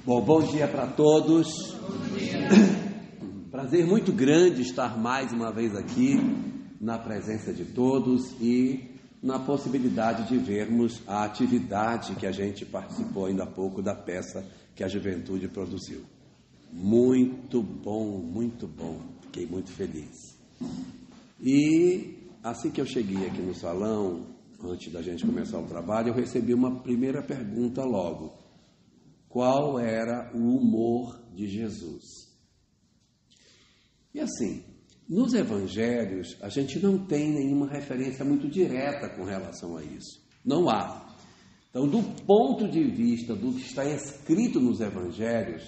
Bom dia para todos. Prazer muito grande estar mais uma vez aqui na presença de todos e na possibilidade de vermos a atividade que a gente participou ainda há pouco da peça que a juventude produziu. Muito bom, fiquei muito feliz. E assim que eu cheguei aqui no salão, antes da gente começar o trabalho, eu recebi uma primeira pergunta logo. Qual era o humor de Jesus? E assim, nos evangelhos, a gente não tem nenhuma referência muito direta com relação a isso. Não há. Então, do ponto de vista do que está escrito nos evangelhos,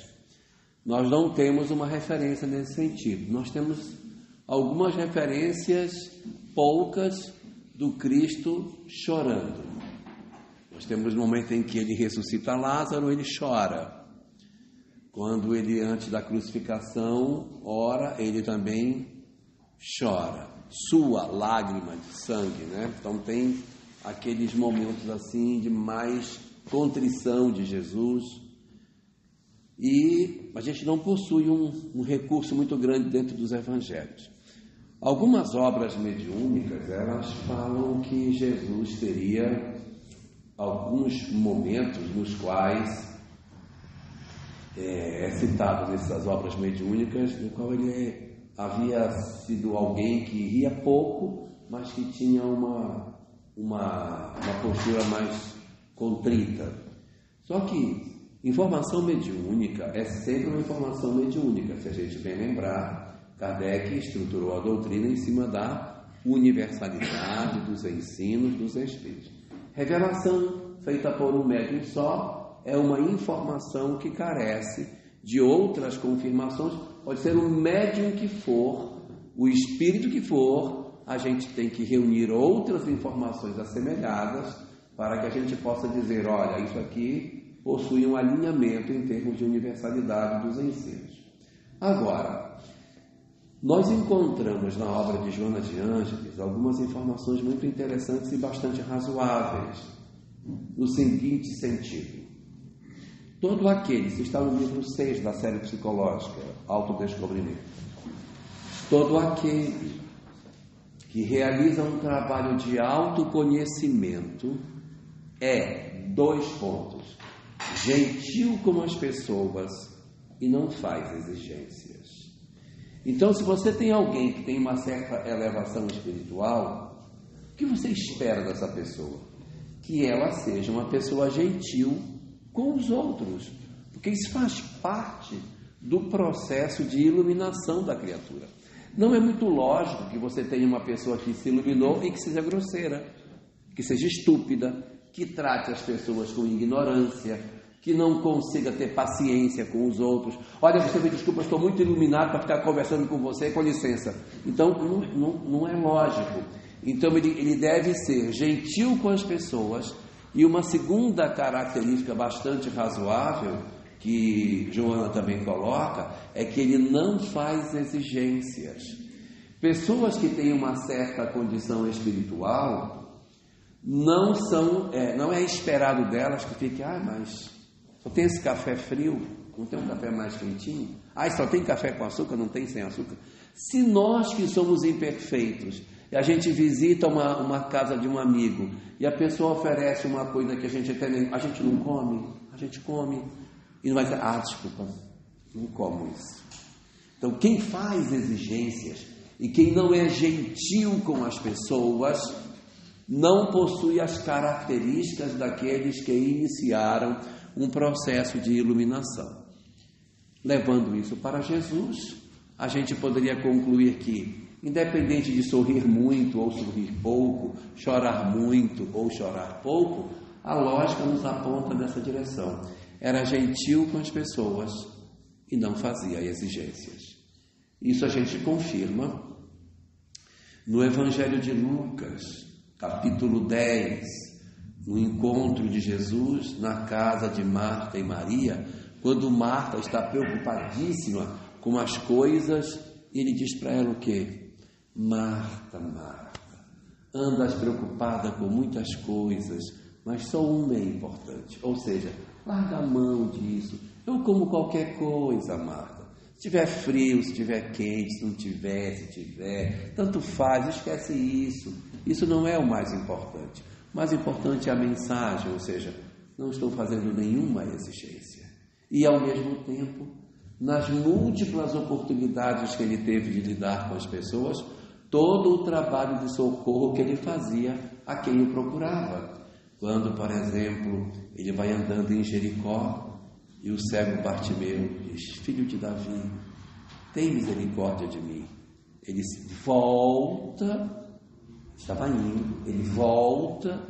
nós não temos uma referência nesse sentido. Nós temos algumas referências, poucas, do Cristo chorando. Nós temos o momento em que ele ressuscita Lázaro, ele chora. Quando ele, antes da crucificação, ora, ele também chora. Sua lágrima de sangue, né? Então tem aqueles momentos assim de mais contrição de Jesus. E a gente não possui um recurso muito grande dentro dos evangelhos. Algumas obras mediúnicas, elas falam que Jesus teria alguns momentos nos quais é citado nessas obras mediúnicas, no qual ele havia sido alguém que ria pouco, mas que tinha uma postura mais contrita. Só que informação mediúnica é sempre uma informação mediúnica. Se a gente bem lembrar, Kardec estruturou a doutrina em cima da universalidade dos ensinos dos Espíritos. Revelação feita por um médium só é uma informação que carece de outras confirmações. Pode ser o médium que for, o espírito que for, a gente tem que reunir outras informações assemelhadas para que a gente possa dizer, olha, isso aqui possui um alinhamento em termos de universalidade dos ensinos. Agora, nós encontramos na obra de Joana de Ângeles algumas informações muito interessantes e bastante razoáveis, no seguinte sentido. Todo aquele, isso está no livro 6 da série psicológica, Autodescobrimento, todo aquele que realiza um trabalho de autoconhecimento é, 2 pontos, gentil com as pessoas e não faz exigências. Então, se você tem alguém que tem uma certa elevação espiritual, o que você espera dessa pessoa? Que ela seja uma pessoa gentil com os outros, porque isso faz parte do processo de iluminação da criatura. Não é muito lógico que você tenha uma pessoa que se iluminou e que seja grosseira, que seja estúpida, que trate as pessoas com ignorância, que não consiga ter paciência com os outros. Olha, você me desculpa, eu estou muito iluminado para ficar conversando com você, com licença. Então, não é lógico. Então, ele deve ser gentil com as pessoas. E uma segunda característica bastante razoável, que Joana também coloca, é que ele não faz exigências. Pessoas que têm uma certa condição espiritual, não é esperado delas que fiquem, mas só tem esse café frio, não tem um café mais quentinho? Só tem café com açúcar, não tem sem açúcar? Se nós que somos imperfeitos, e a gente visita uma casa de um amigo, e a pessoa oferece uma coisa que a gente não come, a gente come, e não vai dizer, desculpa, não como isso. Então, quem faz exigências, e quem não é gentil com as pessoas, não possui as características daqueles que iniciaram um processo de iluminação. Levando isso para Jesus, a gente poderia concluir que, independente de sorrir muito ou sorrir pouco, chorar muito ou chorar pouco, a lógica nos aponta nessa direção. Era gentil com as pessoas e não fazia exigências. Isso a gente confirma no Evangelho de Lucas, capítulo 10, no encontro de Jesus na casa de Marta e Maria, quando Marta está preocupadíssima com as coisas, ele diz para ela o quê? Marta, Marta, andas preocupada com muitas coisas, mas só uma é importante. Ou seja, Larga a mão disso. Eu como qualquer coisa, Marta. Se tiver frio, se tiver quente, se não tiver, se tiver, tanto faz, esquece isso. Isso não é o mais importante. O mais importante é a mensagem, ou seja, não estou fazendo nenhuma exigência. E ao mesmo tempo, nas múltiplas oportunidades que ele teve de lidar com as pessoas, todo o trabalho de socorro que ele fazia a quem o procurava. Quando, por exemplo, ele vai andando em Jericó e o cego Bartimeu diz: filho de Davi, tem misericórdia de mim. Ele se volta, estava indo, ele volta,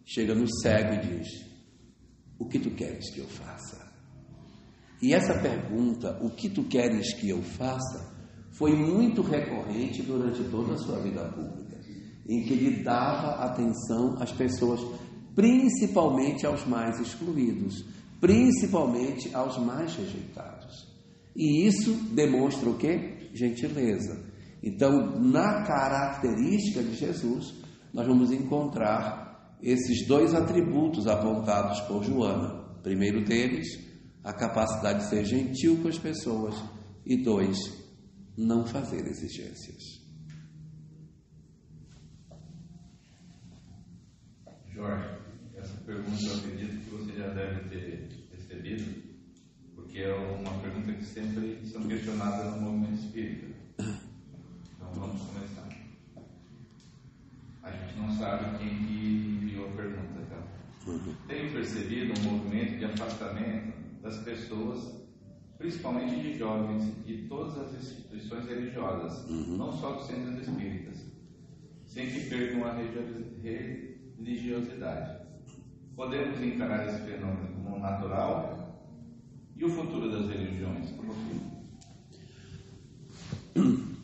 chega no cego e diz: o que tu queres que eu faça? E essa pergunta, o que tu queres que eu faça, foi muito recorrente durante toda a sua vida pública, em que ele dava atenção às pessoas, principalmente aos mais excluídos, principalmente aos mais rejeitados. E isso demonstra o quê? Gentileza. Então, na característica de Jesus, nós vamos encontrar esses dois atributos apontados por Joana. Primeiro deles, a capacidade de ser gentil com as pessoas, e dois, não fazer exigências. Jorge, essa pergunta eu acredito que você já deve ter recebido, porque é uma pergunta que sempre são questionadas no movimento espírita. Então vamos começar. A gente não sabe quem que enviou a pergunta, tá? Tenho percebido um movimento de afastamento das pessoas, principalmente de jovens, de todas as instituições religiosas, não só dos centros espíritas, sem que percam a religiosidade. Podemos encarar esse fenômeno como natural? E o futuro das religiões? Como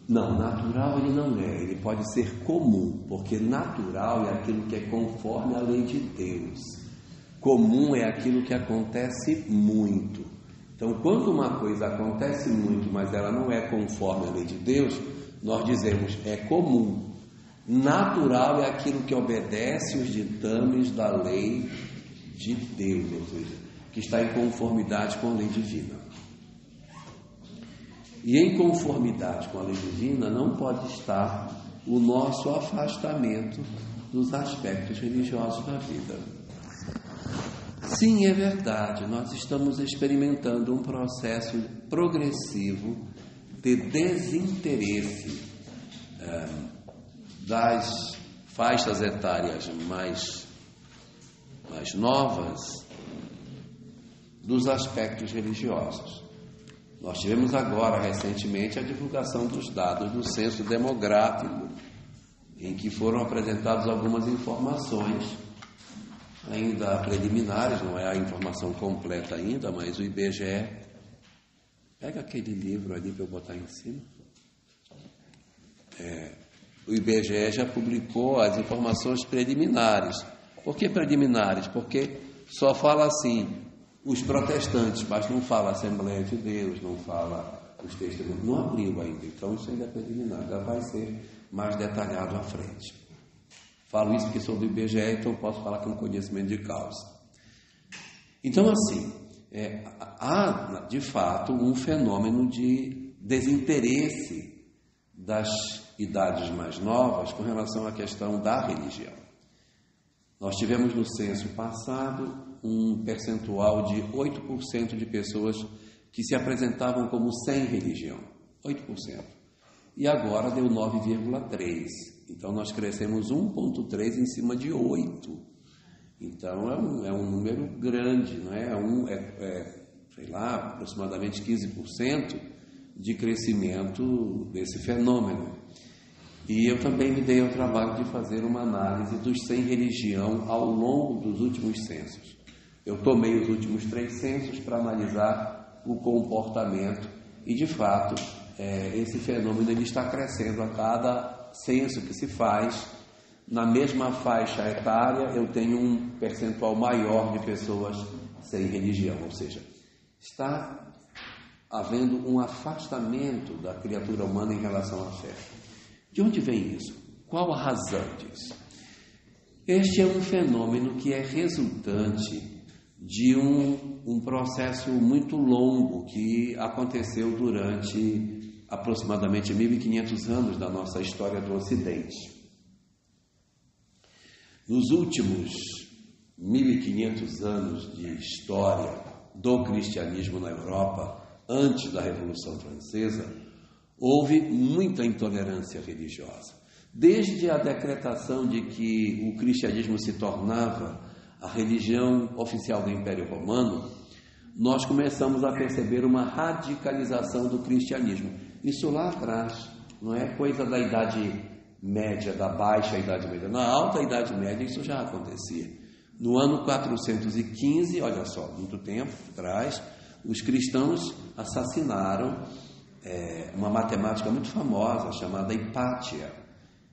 Não, natural ele não é, ele pode ser comum, porque natural é aquilo que é conforme a lei de Deus. Comum é aquilo que acontece muito. Então, quando uma coisa acontece muito, mas ela não é conforme a lei de Deus, nós dizemos é comum. Natural é aquilo que obedece os ditames da lei de Deus, ou seja, que está em conformidade com a lei divina. E em conformidade com a lei divina não pode estar o nosso afastamento dos aspectos religiosos da vida. Sim, é verdade, nós estamos experimentando um processo progressivo de desinteresse das faixas etárias mais novas dos aspectos religiosos. Nós tivemos agora, recentemente, a divulgação dos dados do censo demográfico, em que foram apresentadas algumas informações, ainda preliminares, não é a informação completa ainda, mas o IBGE... Pega aquele livro ali para eu botar em cima. O IBGE já publicou as informações preliminares. Por que preliminares? Porque só fala assim, os protestantes, mas não fala a Assembleia de Deus, não fala os testemunhos, não abriu ainda, então isso ainda é preliminar, já vai ser mais detalhado à frente. Falo isso porque sou do IBGE, então posso falar com conhecimento de causa. Então, assim, há, de fato, um fenômeno de desinteresse das idades mais novas com relação à questão da religião. Nós tivemos no censo passado um percentual de 8% de pessoas que se apresentavam como sem religião. 8%. E agora deu 9,3%. Então nós crescemos 1,3% em cima de 8%. Então é um número grande, não é? Sei lá, aproximadamente 15% de crescimento desse fenômeno. E eu também me dei ao trabalho de fazer uma análise dos sem religião ao longo dos últimos censos. Eu tomei os últimos 3 censos para analisar o comportamento e, de fato, esse fenômeno ele está crescendo a cada censo que se faz. Na mesma faixa etária, eu tenho um percentual maior de pessoas sem religião, ou seja, está havendo um afastamento da criatura humana em relação à fé. De onde vem isso? Qual a razão disso? Este é um fenômeno que é resultante de um processo muito longo que aconteceu durante aproximadamente 1500 anos da nossa história do Ocidente. Nos últimos 1500 anos de história do cristianismo na Europa, antes da Revolução Francesa, houve muita intolerância religiosa. Desde a decretação de que o cristianismo se tornava a religião oficial do Império Romano, nós começamos a perceber uma radicalização do cristianismo. Isso lá atrás, não é coisa da Idade Média, da Baixa Idade Média. Na Alta Idade Média isso já acontecia. No ano 415, olha só, muito tempo atrás, os cristãos assassinaram uma matemática muito famosa chamada Hipátia.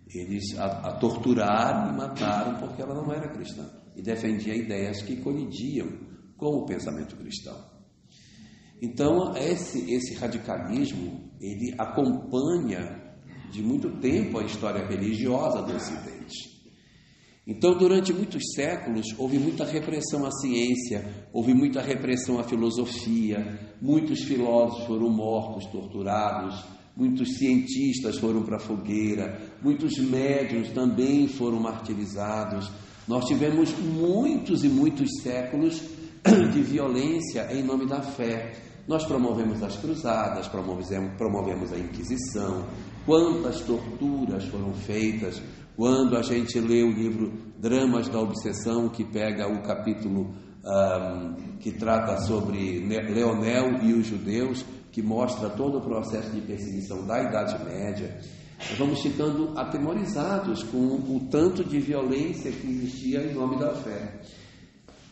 Eles a torturaram e mataram porque ela não era cristã e defendia ideias que colidiam com o pensamento cristão. Então, esse radicalismo, ele acompanha de muito tempo a história religiosa do Ocidente. Então, durante muitos séculos, houve muita repressão à ciência, houve muita repressão à filosofia, muitos filósofos foram mortos, torturados, muitos cientistas foram para a fogueira, muitos médiuns também foram martirizados. Nós tivemos muitos e muitos séculos de violência em nome da fé. Nós promovemos as cruzadas, promovemos a Inquisição. Quantas torturas foram feitas. Quando a gente lê o livro Dramas da Obsessão, que pega o capítulo que trata sobre Leonel e os judeus, que mostra todo o processo de perseguição da Idade Média, nós vamos ficando atemorizados com o tanto de violência que existia em nome da fé.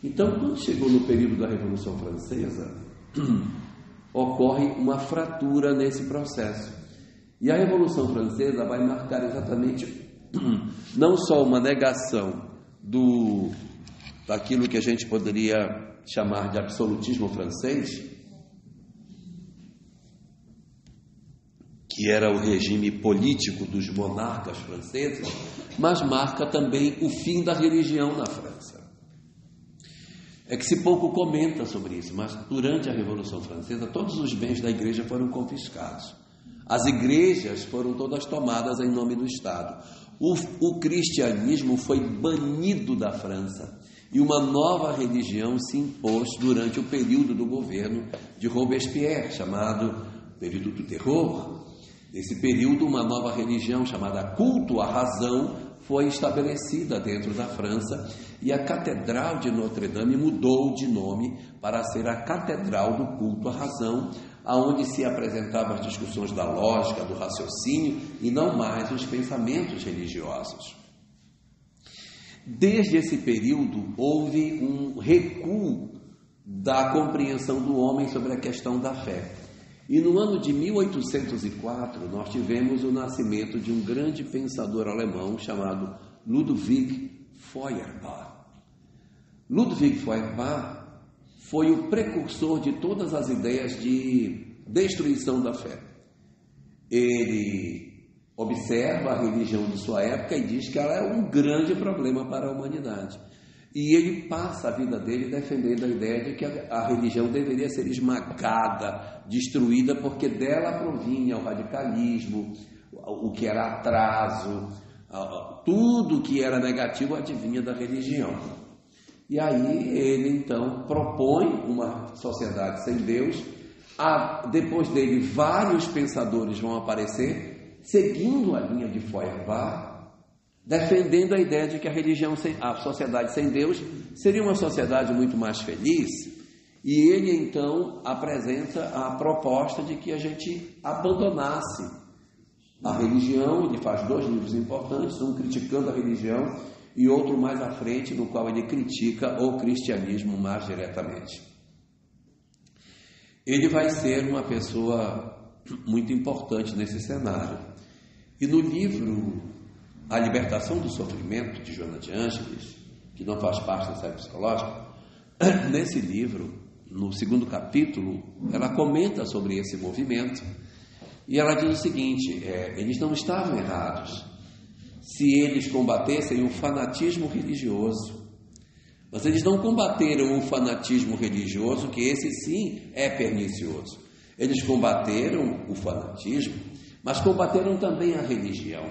Então, quando chegou no período da Revolução Francesa, ocorre uma fratura nesse processo. E a Revolução Francesa vai marcar exatamente não só uma negação daquilo que a gente poderia chamar de absolutismo francês, que era o regime político dos monarcas franceses, mas marca também o fim da religião na França. É que se pouco comenta sobre isso, mas durante a Revolução Francesa, todos os bens da igreja foram confiscados. As igrejas foram todas tomadas em nome do Estado. O cristianismo foi banido da França e uma nova religião se impôs durante o período do governo de Robespierre, chamado período do terror. Nesse período, uma nova religião chamada culto à razão foi estabelecida dentro da França e a Catedral de Notre-Dame mudou de nome para ser a Catedral do Culto à Razão, aonde se apresentavam as discussões da lógica, do raciocínio e não mais os pensamentos religiosos. Desde esse período houve um recuo da compreensão do homem sobre a questão da fé. E no ano de 1804 nós tivemos o nascimento de um grande pensador alemão chamado Ludwig Feuerbach. Ludwig Feuerbach foi o precursor de todas as ideias de destruição da fé. Ele observa a religião de sua época e diz que ela é um grande problema para a humanidade. E ele passa a vida dele defendendo a ideia de que a religião deveria ser esmagada, destruída, porque dela provinha o radicalismo, o que era atraso, tudo que era negativo advinha da religião. E aí ele então propõe uma sociedade sem Deus. Depois dele vários pensadores vão aparecer seguindo a linha de Feuerbach, defendendo a ideia de que a sociedade sem Deus seria uma sociedade muito mais feliz. E ele então apresenta a proposta de que a gente abandonasse a religião. Ele faz 2 livros importantes, um criticando a religião e outro mais à frente, no qual ele critica o cristianismo mais diretamente. Ele vai ser uma pessoa muito importante nesse cenário. E no livro A Libertação do Sofrimento, de Joana de Ângeles, que não faz parte da série psicológica, nesse livro, no 2º capítulo, ela comenta sobre esse movimento e ela diz o seguinte: eles não estavam errados se eles combatessem o fanatismo religioso, Mas eles não combateram o fanatismo religioso, que esse sim é pernicioso. Eles combateram o fanatismo, mas combateram também a religião,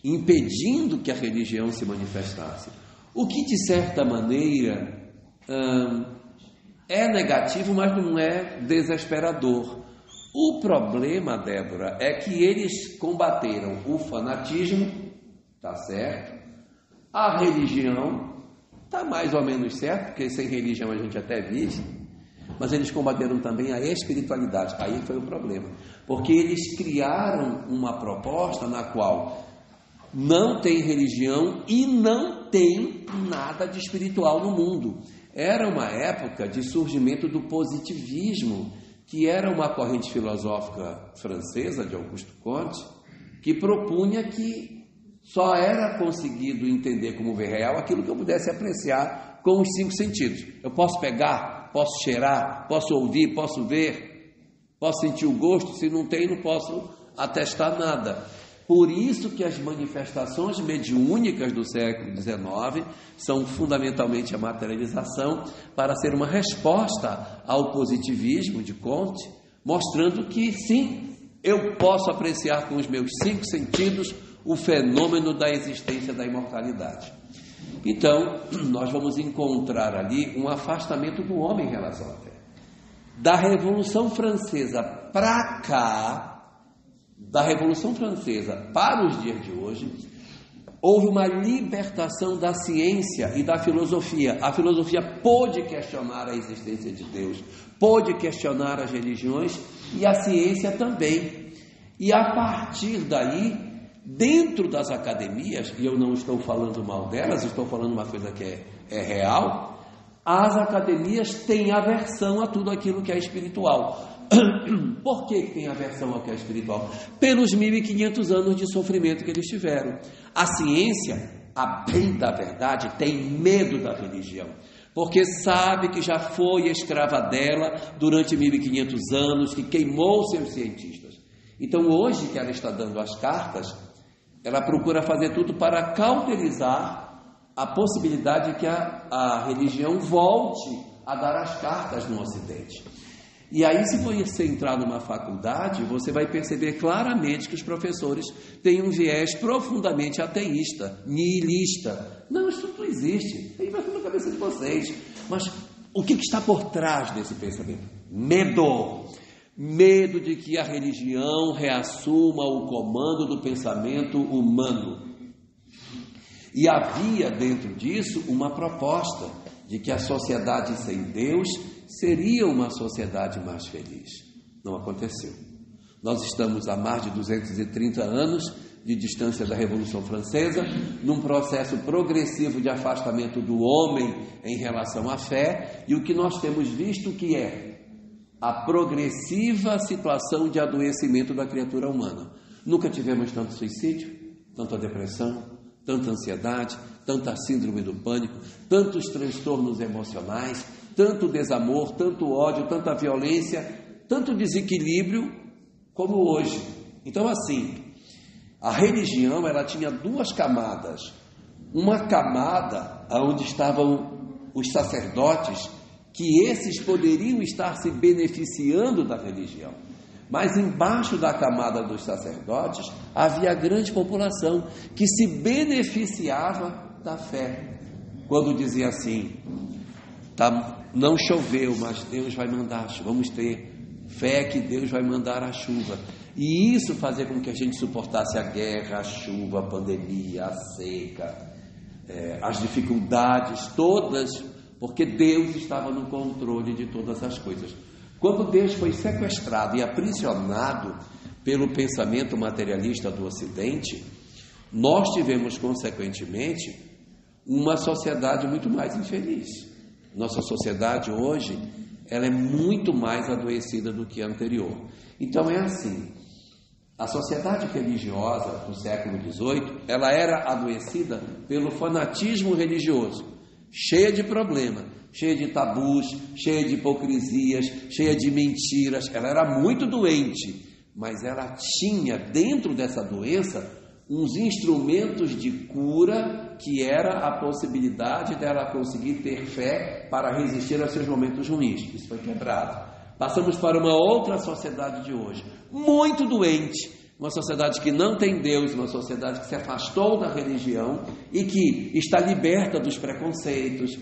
impedindo que a religião se manifestasse. O que, de certa maneira, é negativo, mas não é desesperador. O problema, Débora, é que eles combateram o fanatismo, tá certo? A religião está mais ou menos certo, porque sem religião a gente até vive, mas eles combateram também a espiritualidade. Aí foi o problema, porque eles criaram uma proposta na qual não tem religião e não tem nada de espiritual no mundo. Era uma época de surgimento do positivismo, que era uma corrente filosófica francesa de Auguste Comte, que propunha que só era conseguido entender como ver real aquilo que eu pudesse apreciar com os 5 sentidos. Eu posso pegar, posso cheirar, posso ouvir, posso ver, posso sentir o gosto. Se não tem, não posso atestar nada. Por isso que as manifestações mediúnicas do século XIX são fundamentalmente a materialização, para ser uma resposta ao positivismo de Comte, mostrando que sim, eu posso apreciar com os meus 5 sentidos o fenômeno da existência da imortalidade. Então, nós vamos encontrar ali um afastamento do homem em relação à Terra. Da Revolução Francesa para cá, da Revolução Francesa para os dias de hoje, houve uma libertação da ciência e da filosofia. A filosofia pôde questionar a existência de Deus, pôde questionar as religiões, e a ciência também. E a partir daí, dentro das academias, e eu não estou falando mal delas, estou falando uma coisa que é real, as academias têm aversão a tudo aquilo que é espiritual. Por que tem aversão ao que é espiritual? Pelos 1500 anos de sofrimento que eles tiveram. A ciência, a bem da verdade, tem medo da religião, porque sabe que já foi escrava dela durante 1500 anos, que queimou seus cientistas. Então hoje que ela está dando as cartas, ela procura fazer tudo para cauterizar a possibilidade de que a religião volte a dar as cartas no Ocidente. E aí, se você entrar numa faculdade, você vai perceber claramente que os professores têm um viés profundamente ateísta, nihilista. Não, isso não existe, tem na cabeça de vocês. Mas o que está por trás desse pensamento? Medo. Medo de que a religião reassuma o comando do pensamento humano. E havia dentro disso uma proposta de que a sociedade sem Deus seria uma sociedade mais feliz. Não aconteceu. Nós estamos há mais de 230 anos de distância da Revolução Francesa, num processo progressivo de afastamento do homem em relação à fé, e o que nós temos visto que é a progressiva situação de adoecimento da criatura humana. Nunca tivemos tanto suicídio, tanta depressão, tanta ansiedade, tanta síndrome do pânico, tantos transtornos emocionais, tanto desamor, tanto ódio, tanta violência, tanto desequilíbrio como hoje. Então, assim, a religião, ela tinha 2 camadas. Uma camada onde estavam os sacerdotes, que esses poderiam estar se beneficiando da religião. Mas embaixo da camada dos sacerdotes havia a grande população que se beneficiava da fé. Quando dizia assim, não choveu, mas Deus vai mandar, vamos ter fé que Deus vai mandar a chuva. E isso fazia com que a gente suportasse a guerra, a chuva, a pandemia, a seca, as dificuldades todas, porque Deus estava no controle de todas as coisas. Quando Deus foi sequestrado e aprisionado pelo pensamento materialista do Ocidente, nós tivemos, consequentemente, uma sociedade muito mais infeliz. Nossa sociedade hoje, ela é muito mais adoecida do que a anterior. Então é assim, a sociedade religiosa do século XVIII, ela era adoecida pelo fanatismo religioso, cheia de problemas, cheia de tabus, cheia de hipocrisias, cheia de mentiras. Ela era muito doente, mas ela tinha dentro dessa doença uns instrumentos de cura que era a possibilidade dela conseguir ter fé para resistir aos seus momentos ruins. Isso foi quebrado. Passamos para uma outra sociedade de hoje, muito doente, uma sociedade que não tem Deus, uma sociedade que se afastou da religião e que está liberta dos preconceitos,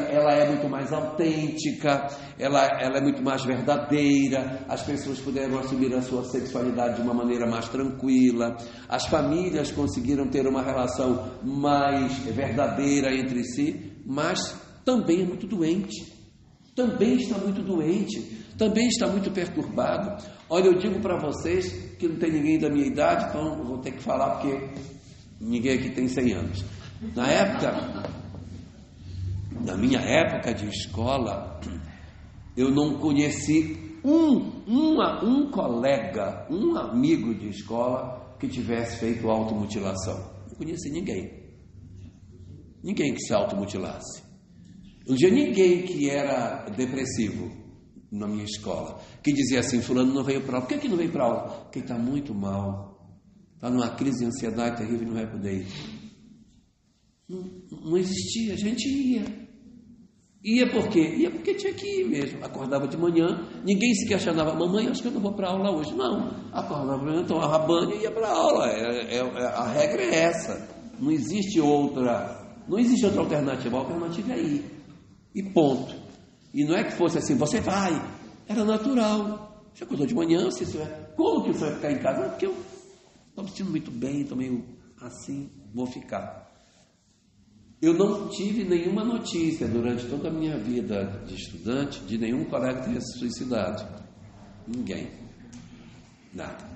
ela é muito mais autêntica, ela é muito mais verdadeira, as pessoas puderam assumir a sua sexualidade de uma maneira mais tranquila, as famílias conseguiram ter uma relação mais verdadeira entre si, mas também é muito doente, também está muito doente, também está muito perturbado. Olha, eu digo para vocês que não tem ninguém da minha idade, então eu vou ter que falar porque ninguém aqui tem 100 anos. Na minha época de escola, eu não conheci um colega, um amigo de escola que tivesse feito automutilação. Não conheci ninguém que se automutilasse. Não tinha ninguém que era depressivo na minha escola, que dizia assim: fulano não veio para aula. Por que não veio para aula? Porque está muito mal, está numa crise de ansiedade terrível e não vai poder ir. Não existia, a gente ia por quê? Ia porque tinha que ir mesmo. Acordava de manhã, ninguém se questionava: mamãe, acho que eu não vou para aula hoje. Não, acordava de manhã, tomava banho e ia para aula. A regra é essa, não existe outra alternativa. A alternativa é ir, e ponto. E não é que fosse assim, você vai, era natural. Você acordou de manhã, como que você vai ficar em casa? Não, porque eu estou me sentindo muito bem, estou meio assim, vou ficar. Eu não tive nenhuma notícia durante toda a minha vida de estudante de nenhum colega que tenha se suicidado. Ninguém. Nada.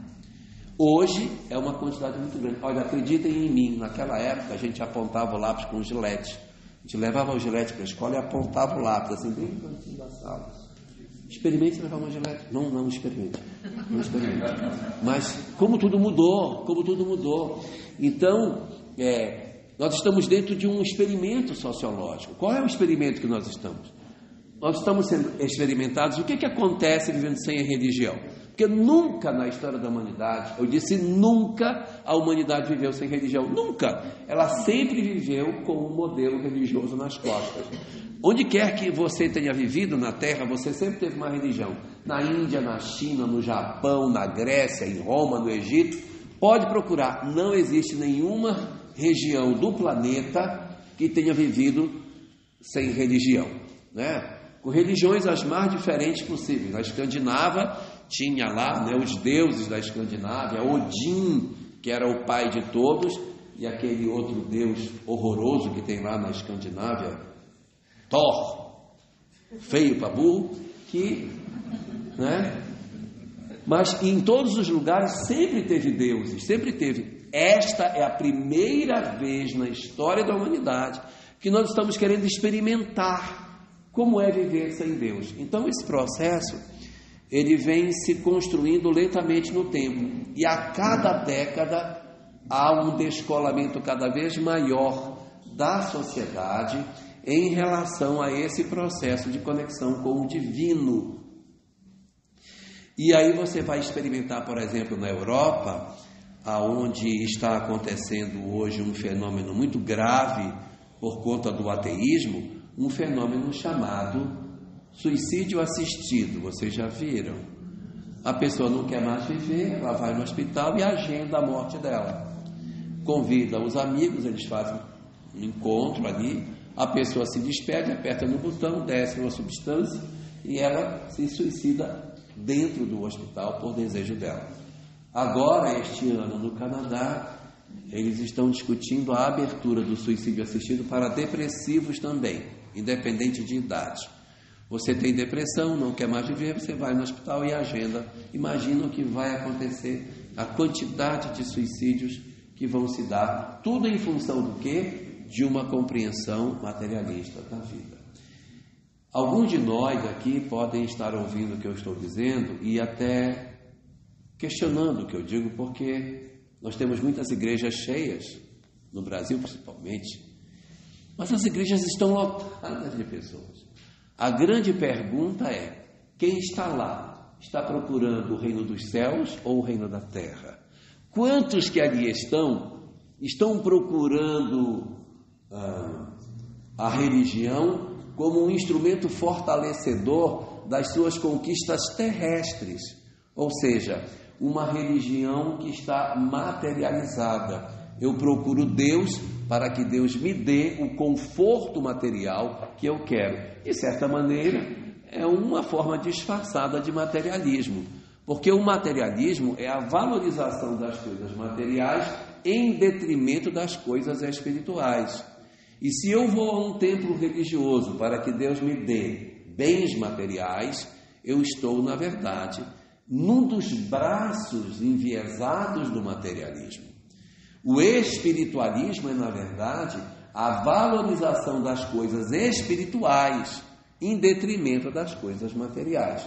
Hoje é uma quantidade muito grande. Olha, acreditem em mim, naquela época a gente apontava o lápis com gilete. A gente levava o gilete para a escola e apontava o lápis, assim, bem no cantinho da sala. Experimente levar uma gilete. Não experimente. Não experimente. Mas como tudo mudou. Então, nós estamos dentro de um experimento sociológico. Qual é o experimento que nós estamos? Nós estamos sendo experimentados. O que acontece vivendo sem a religião? Porque nunca na história da humanidade, eu disse nunca, a humanidade viveu sem religião. Nunca. Ela sempre viveu com um modelo religioso nas costas. Onde quer que você tenha vivido na Terra, você sempre teve uma religião. Na Índia, na China, no Japão, na Grécia, em Roma, no Egito. Pode procurar. Não existe nenhuma região do planeta que tenha vivido sem religião, né? Com religiões as mais diferentes possíveis. Na Escandinávia tinha lá, né, os deuses da Escandinávia, Odin, que era o pai de todos, e aquele outro deus horroroso que tem lá na Escandinávia, Thor, feio para burro, né? Mas em todos os lugares sempre teve deuses, sempre teve. Esta é a primeira vez na história da humanidade que nós estamos querendo experimentar como é viver sem Deus. Então esse processo, ele vem se construindo lentamente no tempo, e a cada década há um descolamento cada vez maior da sociedade em relação a esse processo de conexão com o divino. E aí você vai experimentar, por exemplo, na Europa, aonde está acontecendo hoje um fenômeno muito grave por conta do ateísmo, um fenômeno chamado suicídio assistido. Vocês já viram? A pessoa não quer mais viver, ela vai no hospital e agenda a morte dela. Convida os amigos, eles fazem um encontro ali, a pessoa se despede, aperta no botão, desce uma substância e ela se suicida dentro do hospital por desejo dela. Agora, este ano, no Canadá, eles estão discutindo a abertura do suicídio assistido para depressivos também, independente de idade. Você tem depressão, não quer mais viver, você vai no hospital e agenda. Imagina o que vai acontecer, a quantidade de suicídios que vão se dar, tudo em função do quê? De uma compreensão materialista da vida. Alguns de nós aqui podem estar ouvindo o que eu estou dizendo e até questionando o que eu digo, porque nós temos muitas igrejas cheias, no Brasil principalmente, mas as igrejas estão lotadas de pessoas. A grande pergunta é: quem está lá? Está procurando o reino dos céus ou o reino da terra? Quantos que ali estão procurando a religião como um instrumento fortalecedor das suas conquistas terrestres, ou seja, uma religião que está materializada. Eu procuro Deus para que Deus me dê o conforto material que eu quero. De certa maneira, é uma forma disfarçada de materialismo, porque o materialismo é a valorização das coisas materiais em detrimento das coisas espirituais. E se eu vou a um templo religioso para que Deus me dê bens materiais, eu estou, na verdade, num dos braços enviesados do materialismo. O espiritualismo é, na verdade, a valorização das coisas espirituais em detrimento das coisas materiais.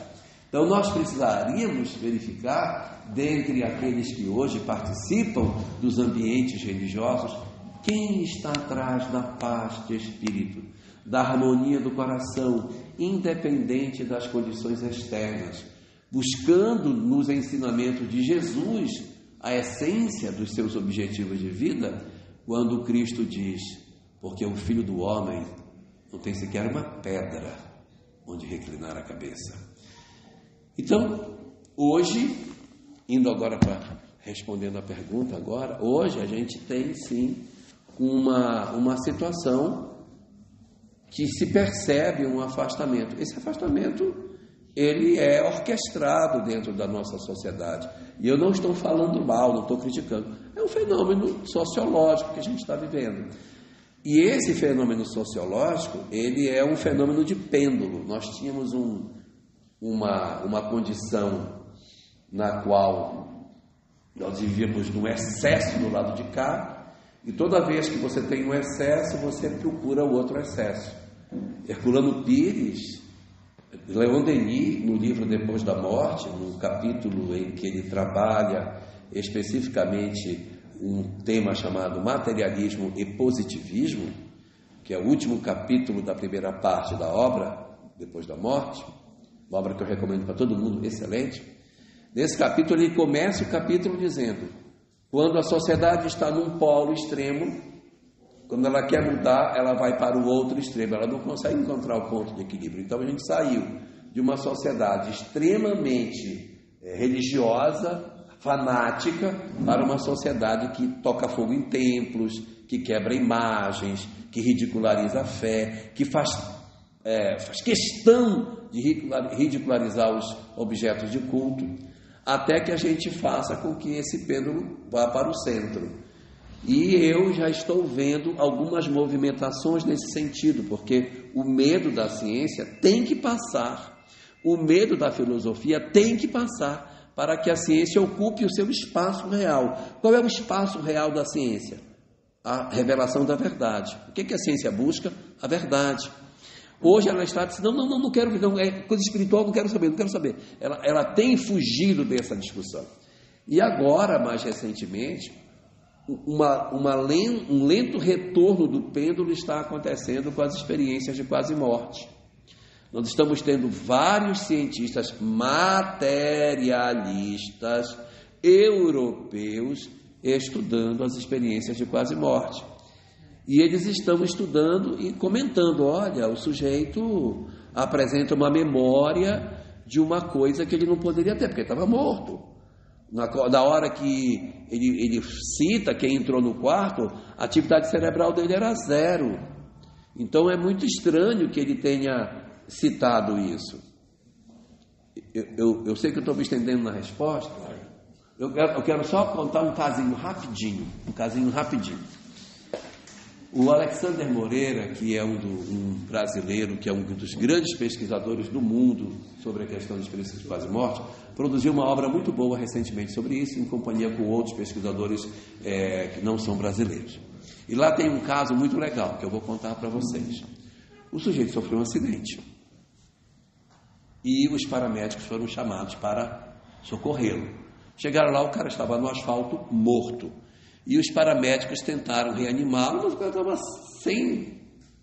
Então, nós precisaríamos verificar, dentre aqueles que hoje participam dos ambientes religiosos, quem está atrás da paz de espírito, da harmonia do coração, independente das condições externas, buscando nos ensinamentos de Jesus a essência dos seus objetivos de vida, quando Cristo diz: porque o Filho do Homem não tem sequer uma pedra onde reclinar a cabeça. Então, hoje, indo agora para respondendo a pergunta agora, hoje a gente tem sim uma situação que se percebe um afastamento. Esse afastamento, ele é orquestrado dentro da nossa sociedade. E eu não estou falando mal, não estou criticando. É um fenômeno sociológico que a gente está vivendo. E esse fenômeno sociológico, ele é um fenômeno de pêndulo. Nós tínhamos uma condição na qual nós vivíamos num excesso do lado de cá, e toda vez que você tem um excesso, você procura o outro excesso. Herculano Pires, Leon Denis, no livro Depois da Morte, no capítulo em que ele trabalha especificamente um tema chamado materialismo e positivismo, que é o último capítulo da primeira parte da obra, Depois da Morte, uma obra que eu recomendo para todo mundo, excelente. Nesse capítulo ele começa o capítulo dizendo: quando a sociedade está num polo extremo, quando ela quer mudar, ela vai para o outro extremo, ela não consegue encontrar o ponto de equilíbrio. Então a gente saiu de uma sociedade extremamente religiosa, fanática, para uma sociedade que toca fogo em templos, que quebra imagens, que ridiculariza a fé, que faz questão de ridicularizar os objetos de culto, até que a gente faça com que esse pêndulo vá para o centro. E eu já estou vendo algumas movimentações nesse sentido, porque o medo da ciência tem que passar, o medo da filosofia tem que passar, para que a ciência ocupe o seu espaço real. Qual é o espaço real da ciência? A revelação da verdade. O que a ciência busca? A verdade. Hoje ela está dizendo: não quero, não, é coisa espiritual, não quero saber. Ela tem fugido dessa discussão. E agora, mais recentemente, um lento retorno do pêndulo está acontecendo com as experiências de quase morte. Nós estamos tendo vários cientistas materialistas europeus estudando as experiências de quase morte. E eles estão estudando e comentando: olha, o sujeito apresenta uma memória de uma coisa que ele não poderia ter, porque ele estava morto. Na hora que ele cita quem entrou no quarto, a atividade cerebral dele era 0. Então é muito estranho que ele tenha citado isso. Eu sei que eu estou me estendendo na resposta. Eu quero só contar um casinho rapidinho. O Alexander Moreira, que é um brasileiro, que é um dos grandes pesquisadores do mundo sobre a questão dos experiências de quase morte, produziu uma obra muito boa recentemente sobre isso, em companhia com outros pesquisadores que não são brasileiros. E lá tem um caso muito legal, que eu vou contar para vocês. O sujeito sofreu um acidente e os paramédicos foram chamados para socorrê-lo. Chegaram lá, o cara estava no asfalto, morto. E os paramédicos tentaram reanimá-lo, mas o cara estava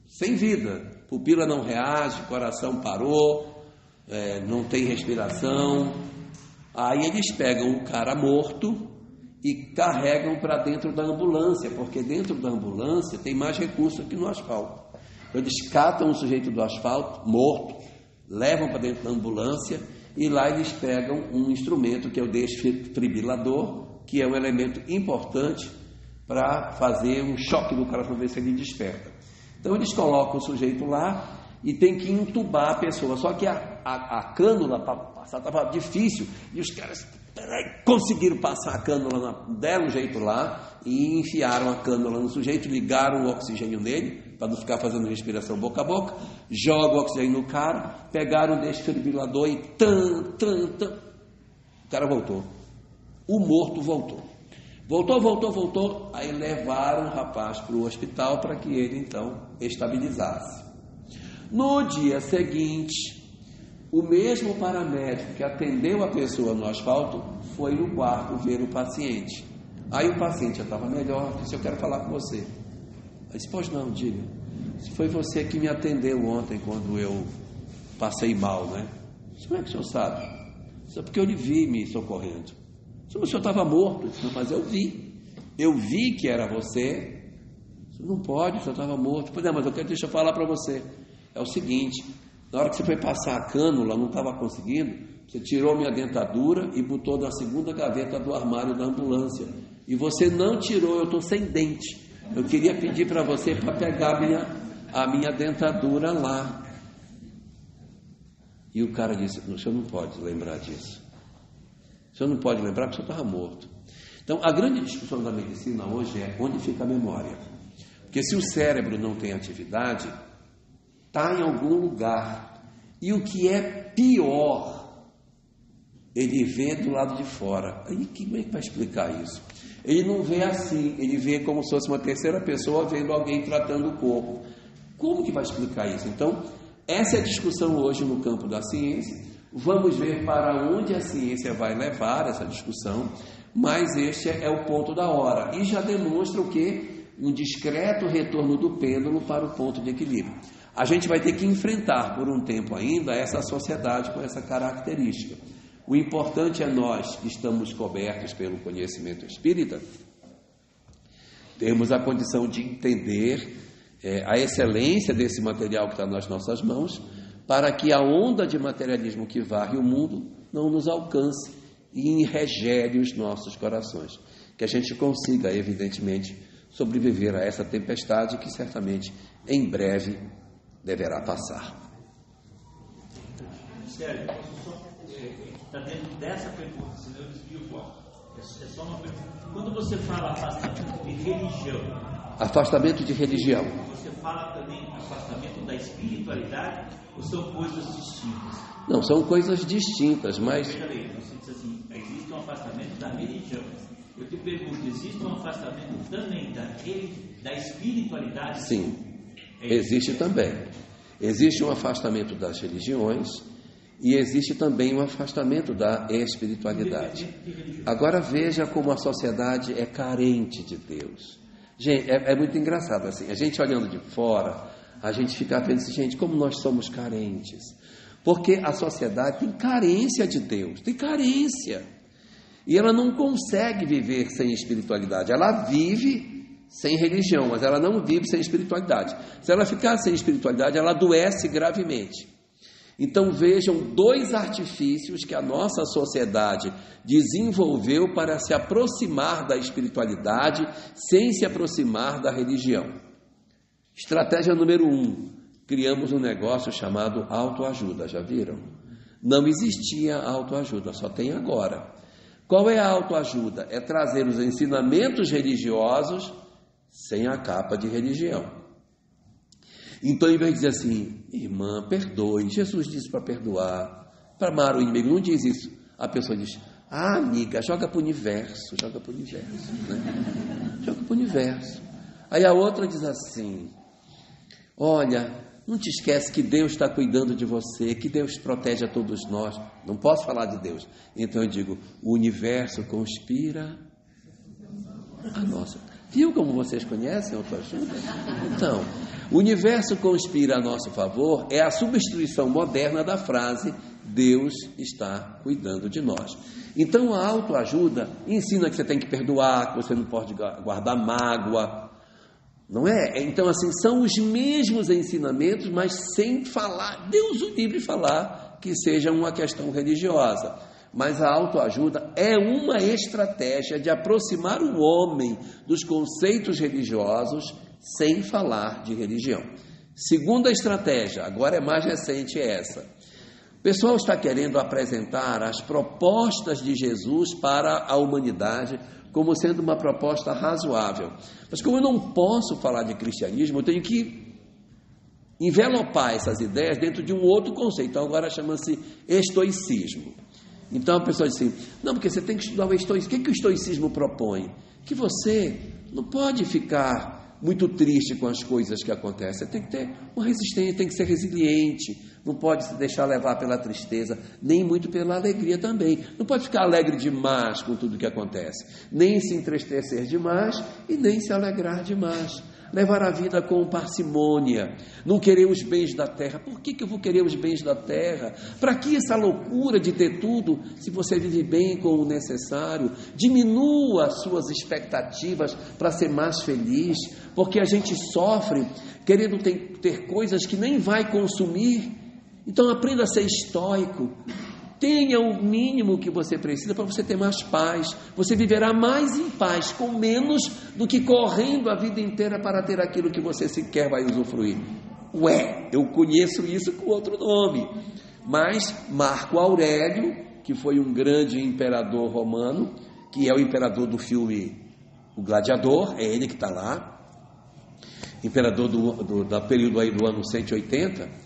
sem vida. Pupila não reage, coração parou, não tem respiração. Aí eles pegam o cara morto e carregam para dentro da ambulância, porque dentro da ambulância tem mais recursos que no asfalto. Eles catam o sujeito do asfalto, morto, levam para dentro da ambulância e lá eles pegam um instrumento que é o desfibrilador, que é um elemento importante para fazer um choque no coração, ver se ele desperta. Então eles colocam o sujeito lá e tem que entubar a pessoa, só que a cânula para passar estava difícil e os caras conseguiram passar a cânula, deram um jeito lá e enfiaram a cânula no sujeito, ligaram o oxigênio nele para não ficar fazendo respiração boca a boca, jogam o oxigênio no cara, pegaram o desfibrilador e o cara voltou, o morto voltou, aí levaram o rapaz para o hospital para que ele então estabilizasse. No dia seguinte, o mesmo paramédico que atendeu a pessoa no asfalto foi no quarto ver o paciente. Aí o paciente já estava melhor, disse: eu quero falar com você. Aí disse: pois não, diga. Se foi você que me atendeu ontem quando eu passei mal, né? Disse: como é que o senhor sabe? Só porque eu lhe vi me socorrendo. Disse: o senhor estava morto. Disse: não, mas eu vi que era você. Disse: não pode, o senhor estava morto. Pois é, mas deixa eu falar para você. É o seguinte, na hora que você foi passar a cânula, não estava conseguindo, você tirou minha dentadura e botou na segunda gaveta do armário da ambulância. E você não tirou, eu estou sem dente. Eu queria pedir para você para pegar a minha dentadura lá. E o cara disse: o senhor não pode lembrar disso. O senhor não pode lembrar porque o senhor estava morto. Então, a grande discussão da medicina hoje é onde fica a memória. Porque se o cérebro não tem atividade, está em algum lugar. E o que é pior, ele vê do lado de fora. Aí como é que vai explicar isso? Ele não vê assim, ele vê como se fosse uma terceira pessoa vendo alguém tratando o corpo. Como que vai explicar isso? Então, essa é a discussão hoje no campo da ciência. Vamos ver para onde a ciência vai levar essa discussão, mas este é o ponto da hora. E já demonstra o quê? Um discreto retorno do pêndulo para o ponto de equilíbrio. A gente vai ter que enfrentar por um tempo ainda essa sociedade com essa característica. O importante é nós, que estamos cobertos pelo conhecimento espírita, termos a condição de entender a excelência desse material que está nas nossas mãos, para que a onda de materialismo que varre o mundo não nos alcance e enregere os nossos corações. Que a gente consiga, evidentemente, sobreviver a essa tempestade que certamente em breve deverá passar. Sérgio, está dentro dessa pergunta, senão eu desvio o foco. É só uma pergunta. Quando você fala afastamento de religião... Afastamento de religião. Você fala também afastamento da espiritualidade ou são coisas distintas? Não, são coisas distintas, mas... Você diz assim, existe um afastamento da religião. Eu te pergunto, existe um afastamento também da espiritualidade? Sim. Existe também. Existe um afastamento das religiões e existe também um afastamento da espiritualidade. Agora veja como a sociedade é carente de Deus. Gente, é muito engraçado assim. A gente olhando de fora, a gente fica pensando, gente, como nós somos carentes. Porque a sociedade tem carência de Deus, tem carência. E ela não consegue viver sem espiritualidade. Ela vive sem religião, mas ela não vive sem espiritualidade. Se ela ficar sem espiritualidade, ela adoece gravemente. Então vejam dois artifícios que a nossa sociedade desenvolveu para se aproximar da espiritualidade sem se aproximar da religião. Estratégia número 1, criamos um negócio chamado autoajuda, já viram? Não existia autoajuda, só tem agora. Qual é a autoajuda? É trazer os ensinamentos religiosos sem a capa de religião. Então, em vez de dizer assim, irmã, perdoe, Jesus disse para perdoar, para amar o inimigo, não diz isso. A pessoa diz, amiga, joga para o universo, né? Joga para o universo. Aí a outra diz assim, olha, não te esquece que Deus está cuidando de você, que Deus protege a todos nós. Não posso falar de Deus. Então eu digo, o universo conspira a nossa. Viu como vocês conhecem a autoajuda? Então, O universo conspira a nosso favor é a substituição moderna da frase Deus está cuidando de nós. Então a autoajuda ensina que você tem que perdoar, que você não pode guardar mágoa, não é? Então assim, são os mesmos ensinamentos, mas sem falar, Deus o livre falar que seja uma questão religiosa. Mas a autoajuda é uma estratégia de aproximar o homem dos conceitos religiosos sem falar de religião. Segunda estratégia, agora é mais recente essa. O pessoal está querendo apresentar as propostas de Jesus para a humanidade como sendo uma proposta razoável. Mas como eu não posso falar de cristianismo, eu tenho que envelopar essas ideias dentro de um outro conceito. Então agora chama-se estoicismo. Então a pessoa diz assim, não, porque você tem que estudar o estoicismo. O que o estoicismo propõe? Que você não pode ficar muito triste com as coisas que acontecem. Você tem que ter uma resistência, tem que ser resiliente, não pode se deixar levar pela tristeza, nem muito pela alegria também. Não pode ficar alegre demais com tudo que acontece, nem se entristecer demais e nem se alegrar demais. Levar a vida com parcimônia, não querer os bens da terra. Por que eu vou querer os bens da terra? Para que essa loucura de ter tudo, se você vive bem com o necessário? Diminua as suas expectativas para ser mais feliz, porque a gente sofre querendo ter coisas que nem vai consumir. Então aprenda a ser estoico. Tenha o mínimo que você precisa para você ter mais paz. Você viverá mais em paz, com menos do que correndo a vida inteira para ter aquilo que você sequer vai usufruir. Eu conheço isso com outro nome. Mas Marco Aurélio, que foi um grande imperador romano, que é o imperador do filme O Gladiador, é ele que está lá, imperador do período aí do ano 180,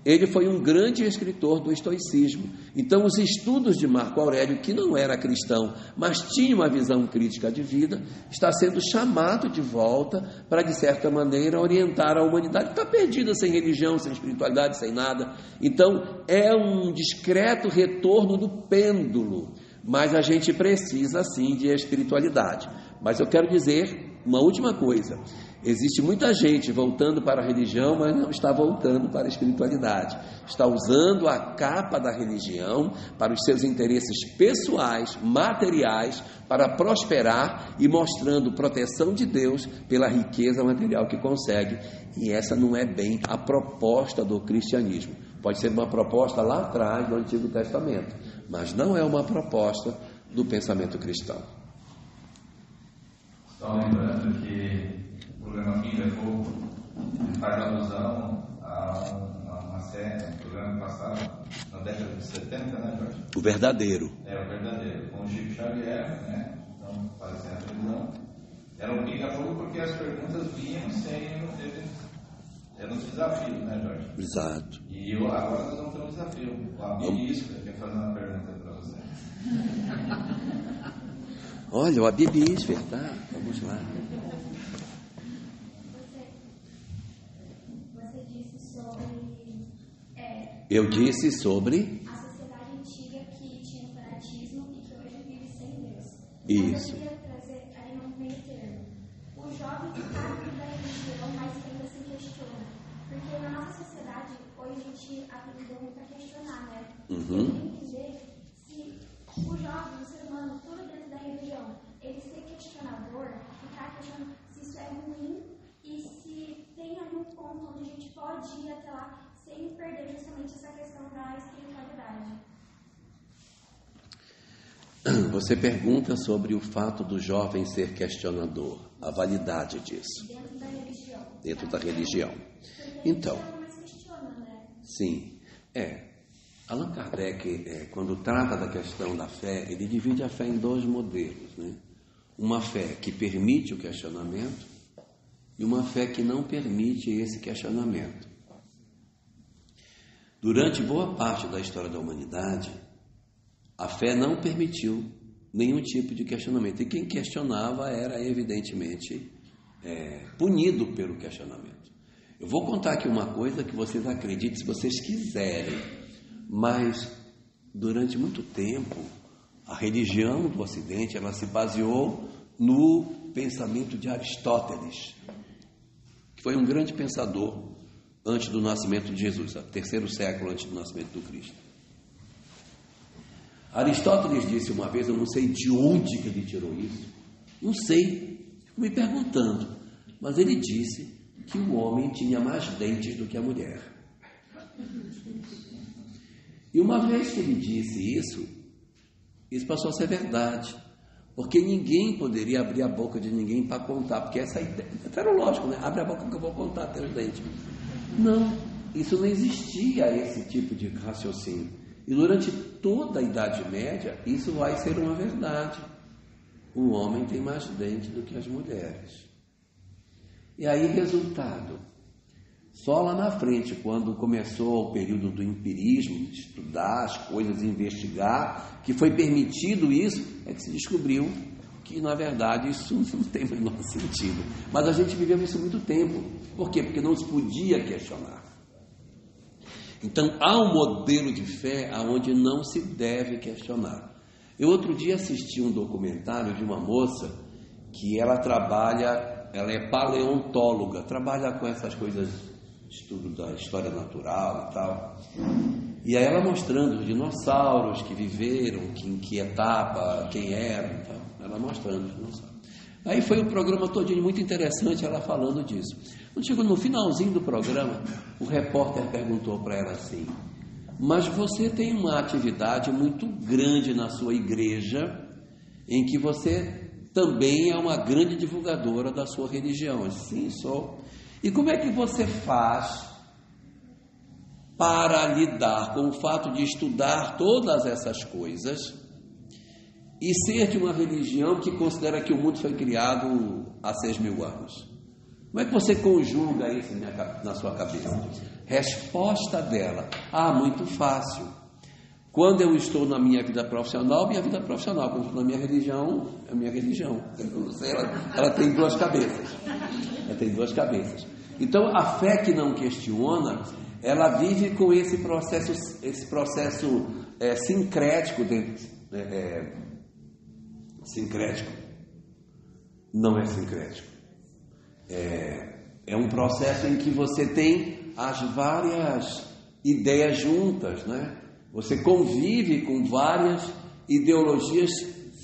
ele foi um grande escritor do estoicismo. Então os estudos de Marco Aurélio, que não era cristão, mas tinha uma visão crítica de vida, está sendo chamado de volta para, de certa maneira, orientar a humanidade, que está perdida sem religião, sem espiritualidade, sem nada. Então é um discreto retorno do pêndulo, mas a gente precisa sim de espiritualidade. Mas eu quero dizer uma última coisa: existe muita gente voltando para a religião, mas não está voltando para a espiritualidade. Está usando a capa da religião para os seus interesses pessoais, materiais, para prosperar e mostrando proteção de Deus pela riqueza material que consegue. E essa não é bem a proposta do cristianismo. Pode ser uma proposta lá atrás do Antigo Testamento, mas não é uma proposta do pensamento cristão. Só lembrando que o programa Fim é Fogo faz alusão a uma série, um programa passado na década de 70, né, Jorge? O Verdadeiro. O Verdadeiro, com o Chico Xavier, né? Então, fazendo a revisão. Era um pinga-fogo porque as perguntas vinham sem... Era um desafio, né, Jorge? Exato. E agora nós vamos ter um desafio. O Abibisco quer fazer uma pergunta para você. Olha, o Abibisco, tá? Vamos lá. Você disse sobre... Eu disse sobre... a sociedade antiga que tinha o fanatismo e que hoje vive sem Deus. Isso. Eu queria trazer ali no meio termo. O jovem que está dentro da religião, mas que ainda se questiona. Porque na nossa sociedade, hoje a gente aprendeu muito a questionar, né? Uhum. Tem que ver se o jovem, o ser humano, tudo dentro da religião, ele ser questionador, ficar questionando se isso é ruim e se tem algum ponto onde a gente pode ir até lá sem perder justamente essa questão da espiritualidade. Você pergunta sobre o fato do jovem ser questionador, a validade disso. Dentro da religião. Dentro da religião. Porque Então, a gente mais questiona, né? sim, Allan Kardec, quando trata da questão da fé, ele divide a fé em dois modelos, né? Uma fé que permite o questionamento e uma fé que não permite esse questionamento. Durante boa parte da história da humanidade, a fé não permitiu nenhum tipo de questionamento. E quem questionava era, evidentemente, punido pelo questionamento. Eu vou contar aqui uma coisa que vocês acreditem se vocês quiserem, mas durante muito tempo, a religião do Ocidente, ela se baseou no pensamento de Aristóteles, que foi um grande pensador antes do nascimento de Jesus, terceiro século antes do nascimento do Cristo. Aristóteles disse uma vez, eu não sei de onde que ele tirou isso, não sei, fico me perguntando, mas ele disse que o homem tinha mais dentes do que a mulher. E uma vez que ele disse isso passou a ser verdade, porque ninguém poderia abrir a boca de ninguém para contar, porque essa ideia, era lógico, né? Abre a boca que eu vou contar até os dentes. Não, isso não existia, esse tipo de raciocínio. E durante toda a Idade Média, isso vai ser uma verdade. O homem tem mais dentes do que as mulheres. E aí, resultado, só lá na frente, quando começou o período do empirismo, de estudar as coisas, investigar, que foi permitido isso, é que se descobriu que, na verdade, isso não tem o menor sentido. Mas a gente viveu isso há muito tempo. Por quê? Porque não se podia questionar. Então, há um modelo de fé onde não se deve questionar. Eu outro dia assisti um documentário de uma moça que ela é paleontóloga, trabalha com essas coisas, estudo da história natural e tal. E aí ela mostrando os dinossauros que viveram, em que etapa, quem eram e tal. Ela mostrando os dinossauros. Aí foi um programa todinho muito interessante, ela falando disso. Quando chegou no finalzinho do programa, o repórter perguntou para ela assim: mas você tem uma atividade muito grande na sua igreja, em que você também é uma grande divulgadora da sua religião. Eu disse, sim, sou. E como é que você faz para lidar com o fato de estudar todas essas coisas e ser de uma religião que considera que o mundo foi criado há 6.000 anos? Como é que você conjuga isso na sua cabeça? Resposta dela: muito fácil. Quando eu estou na minha vida profissional, minha vida profissional. Quando eu estou na minha religião, é minha religião. Ela tem duas cabeças. Ela tem duas cabeças. Então, a fé que não questiona, ela vive com esse processo sincrético dentro. Sincrético. Não é sincrético. É um processo em que você tem as várias ideias juntas, né? Você convive com várias ideologias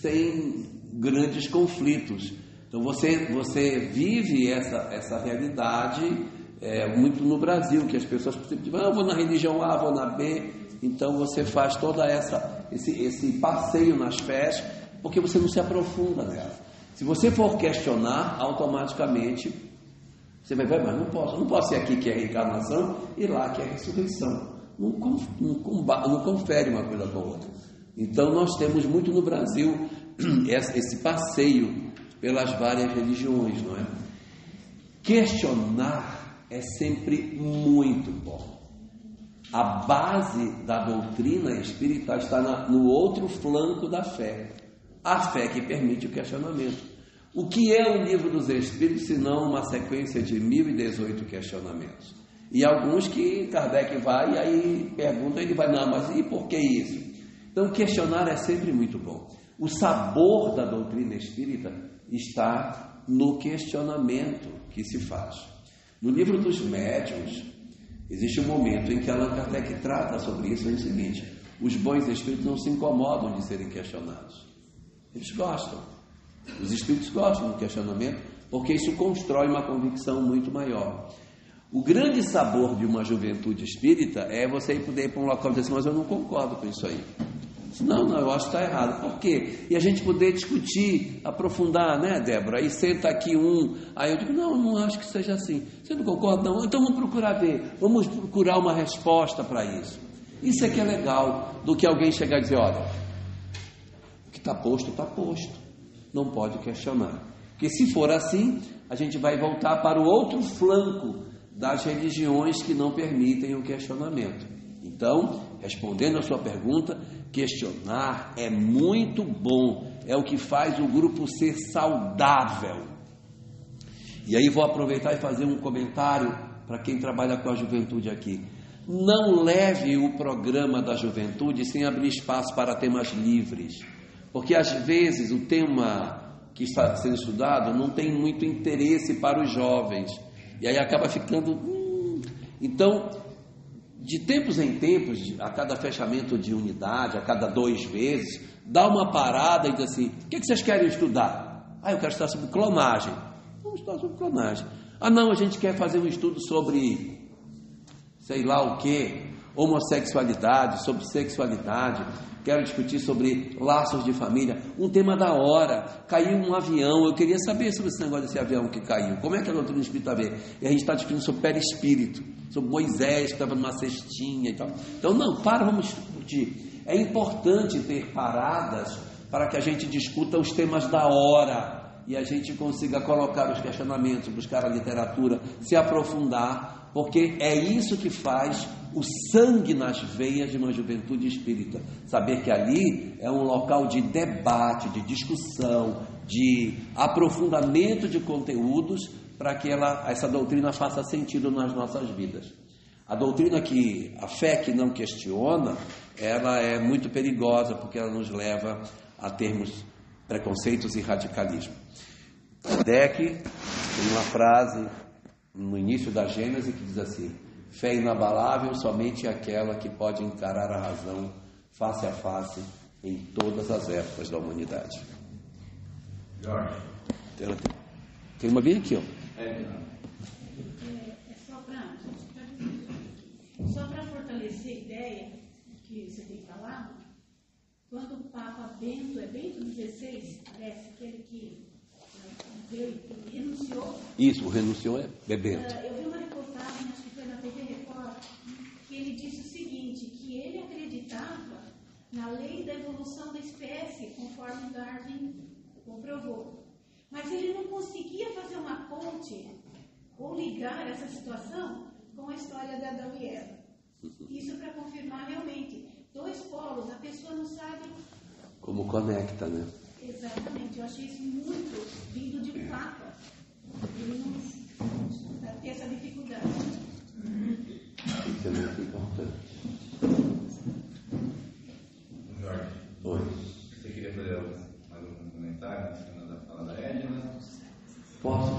sem grandes conflitos. Então você vive essa realidade muito no Brasil, que as pessoas dizem, eu vou na religião A, vou na B. Então você faz toda esse passeio nas fés, porque você não se aprofunda nela. Se você for questionar, automaticamente você vai ver, mas não posso ser aqui que é reencarnação e lá que é ressurreição. Não confere uma coisa com a outra. Então nós temos muito no Brasil esse passeio pelas várias religiões, não é? Questionar é sempre muito bom. A base da doutrina espírita está no outro flanco da fé. A fé que permite o questionamento. O que é o Livro dos Espíritos, senão uma sequência de 1018 questionamentos? E alguns que Kardec vai e aí pergunta, ele vai, não, mas e por que isso? Então, questionar é sempre muito bom. O sabor da doutrina espírita está no questionamento que se faz. No Livro dos Médiuns, existe um momento em que Allan Kardec trata sobre isso, é o seguinte: os bons espíritos não se incomodam de serem questionados. Eles gostam. Os espíritos gostam do questionamento, porque isso constrói uma convicção muito maior. O grande sabor de uma juventude espírita é você poder ir para um local e dizer assim, mas eu não concordo com isso aí. Não, eu acho que está errado. Por quê? E a gente poder discutir, aprofundar, né, Débora? Aí senta aqui aí eu digo, não acho que seja assim. Você não concorda? Não. Então vamos procurar ver, vamos procurar uma resposta para isso. Isso é que é legal, do que alguém chegar e dizer, olha, o que está posto, não pode questionar. Porque se for assim, a gente vai voltar para o outro flanco das religiões que não permitem o questionamento. Então, respondendo a sua pergunta, questionar é muito bom, é o que faz o grupo ser saudável. E aí vou aproveitar e fazer um comentário para quem trabalha com a juventude aqui. Não leve o programa da juventude sem abrir espaço para temas livres, porque às vezes o tema que está sendo estudado não tem muito interesse para os jovens. E aí acaba ficando... Então, de tempos em tempos, a cada fechamento de unidade, a cada 2 meses, dá uma parada e diz assim, o que vocês querem estudar? Eu quero estudar sobre clonagem. Vamos estudar sobre clonagem. Não, a gente quer fazer um estudo sobre, sei lá o que, homossexualidade, sobre sexualidade, quero discutir sobre laços de família, um tema da hora, caiu um avião, eu queria saber sobre esse negócio desse avião que caiu, como é que a doutrina espírita vê? E a gente está discutindo sobre perispírito, sobre Moisés que estava numa cestinha e tal. Então vamos discutir. É importante ter paradas para que a gente discuta os temas da hora e a gente consiga colocar os questionamentos, buscar a literatura, se aprofundar, porque é isso que faz o sangue nas veias de uma juventude espírita. Saber que ali é um local de debate, de discussão, de aprofundamento de conteúdos para que essa doutrina faça sentido nas nossas vidas. A doutrina a fé que não questiona, ela é muito perigosa porque ela nos leva a termos preconceitos e radicalismo. Kardec tem uma frase no início da Gênese que diz assim: fé inabalável somente aquela que pode encarar a razão face a face em todas as épocas da humanidade. Jorge. Tem uma bem aqui, ó. Só para fortalecer a ideia que você tem falado, quando o Papa Bento XVI, parece, aquele que renunciou. Isso, renunciou é Bento. Eu vi uma reportagem, acho que foi na TV Record, que ele disse o seguinte, que ele acreditava na lei da evolução da espécie, conforme Darwin comprovou. Mas ele não conseguia fazer uma ponte ou ligar essa situação com a história de Adão e Eva. Isso para confirmar realmente 2 polos, a pessoa não sabe como conecta, né? Exatamente, eu achei isso muito vindo de Papa. Ele não tem essa dificuldade. Isso é muito importante. Jorge. Oi. Você queria fazer algum comentário antes da fala da Edna? Posso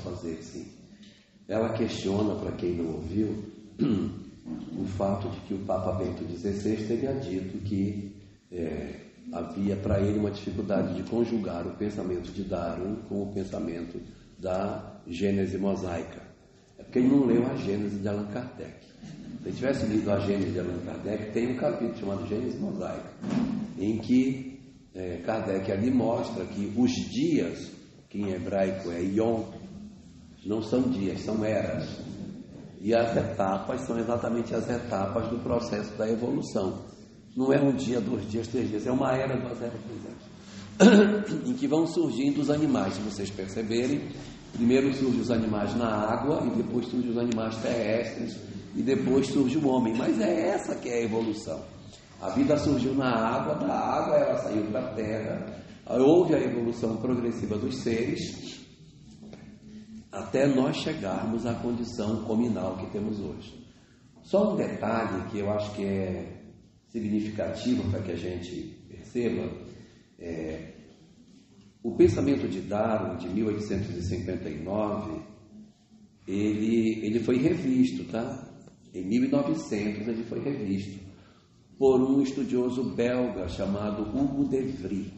fazer, sim. Ela questiona, para quem não ouviu, o fato de que o Papa Bento XVI teria dito que havia para ele uma dificuldade de conjugar o pensamento de Darwin com o pensamento da Gênese mosaica. É porque ele não leu a Gênese de Allan Kardec. Se ele tivesse lido a Gênese de Allan Kardec, tem um capítulo chamado Gênese mosaica, em que Kardec ali mostra que os dias, que em hebraico é Yom, não são dias, são eras. E as etapas são exatamente as etapas do processo da evolução. Não é 1 dia, 2 dias, 3 dias, é uma era, 2 eras, 3 eras. Em que vão surgindo os animais, se vocês perceberem. Primeiro surgem os animais na água, e depois surgem os animais terrestres, e depois surge o homem. Mas é essa que é a evolução. A vida surgiu na água, da água ela saiu da terra, houve a evolução progressiva dos seres, até nós chegarmos à condição cominal que temos hoje. Só um detalhe que eu acho que é significativo para que a gente perceba, o pensamento de Darwin, de 1859, ele foi revisto, tá? Em 1900 ele foi revisto por um estudioso belga chamado Hugo de Vries.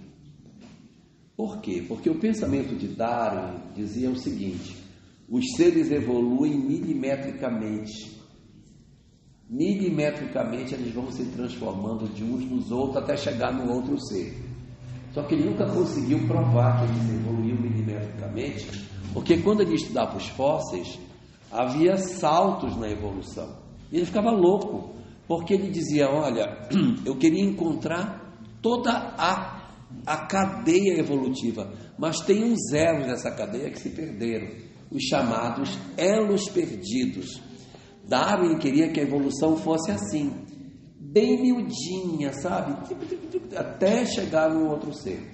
Por quê? Porque o pensamento de Darwin dizia o seguinte: os seres evoluem milimetricamente. Milimetricamente eles vão se transformando de uns nos outros até chegar no outro ser. Só que ele nunca conseguiu provar que eles evoluíam milimetricamente, porque quando ele estudava os fósseis, havia saltos na evolução. E ele ficava louco, porque ele dizia: olha, eu queria encontrar toda a cadeia evolutiva, mas tem uns elos dessa cadeia que se perderam, os chamados elos perdidos. Darwin queria que a evolução fosse assim, bem miudinha, sabe? Até chegar no outro ser.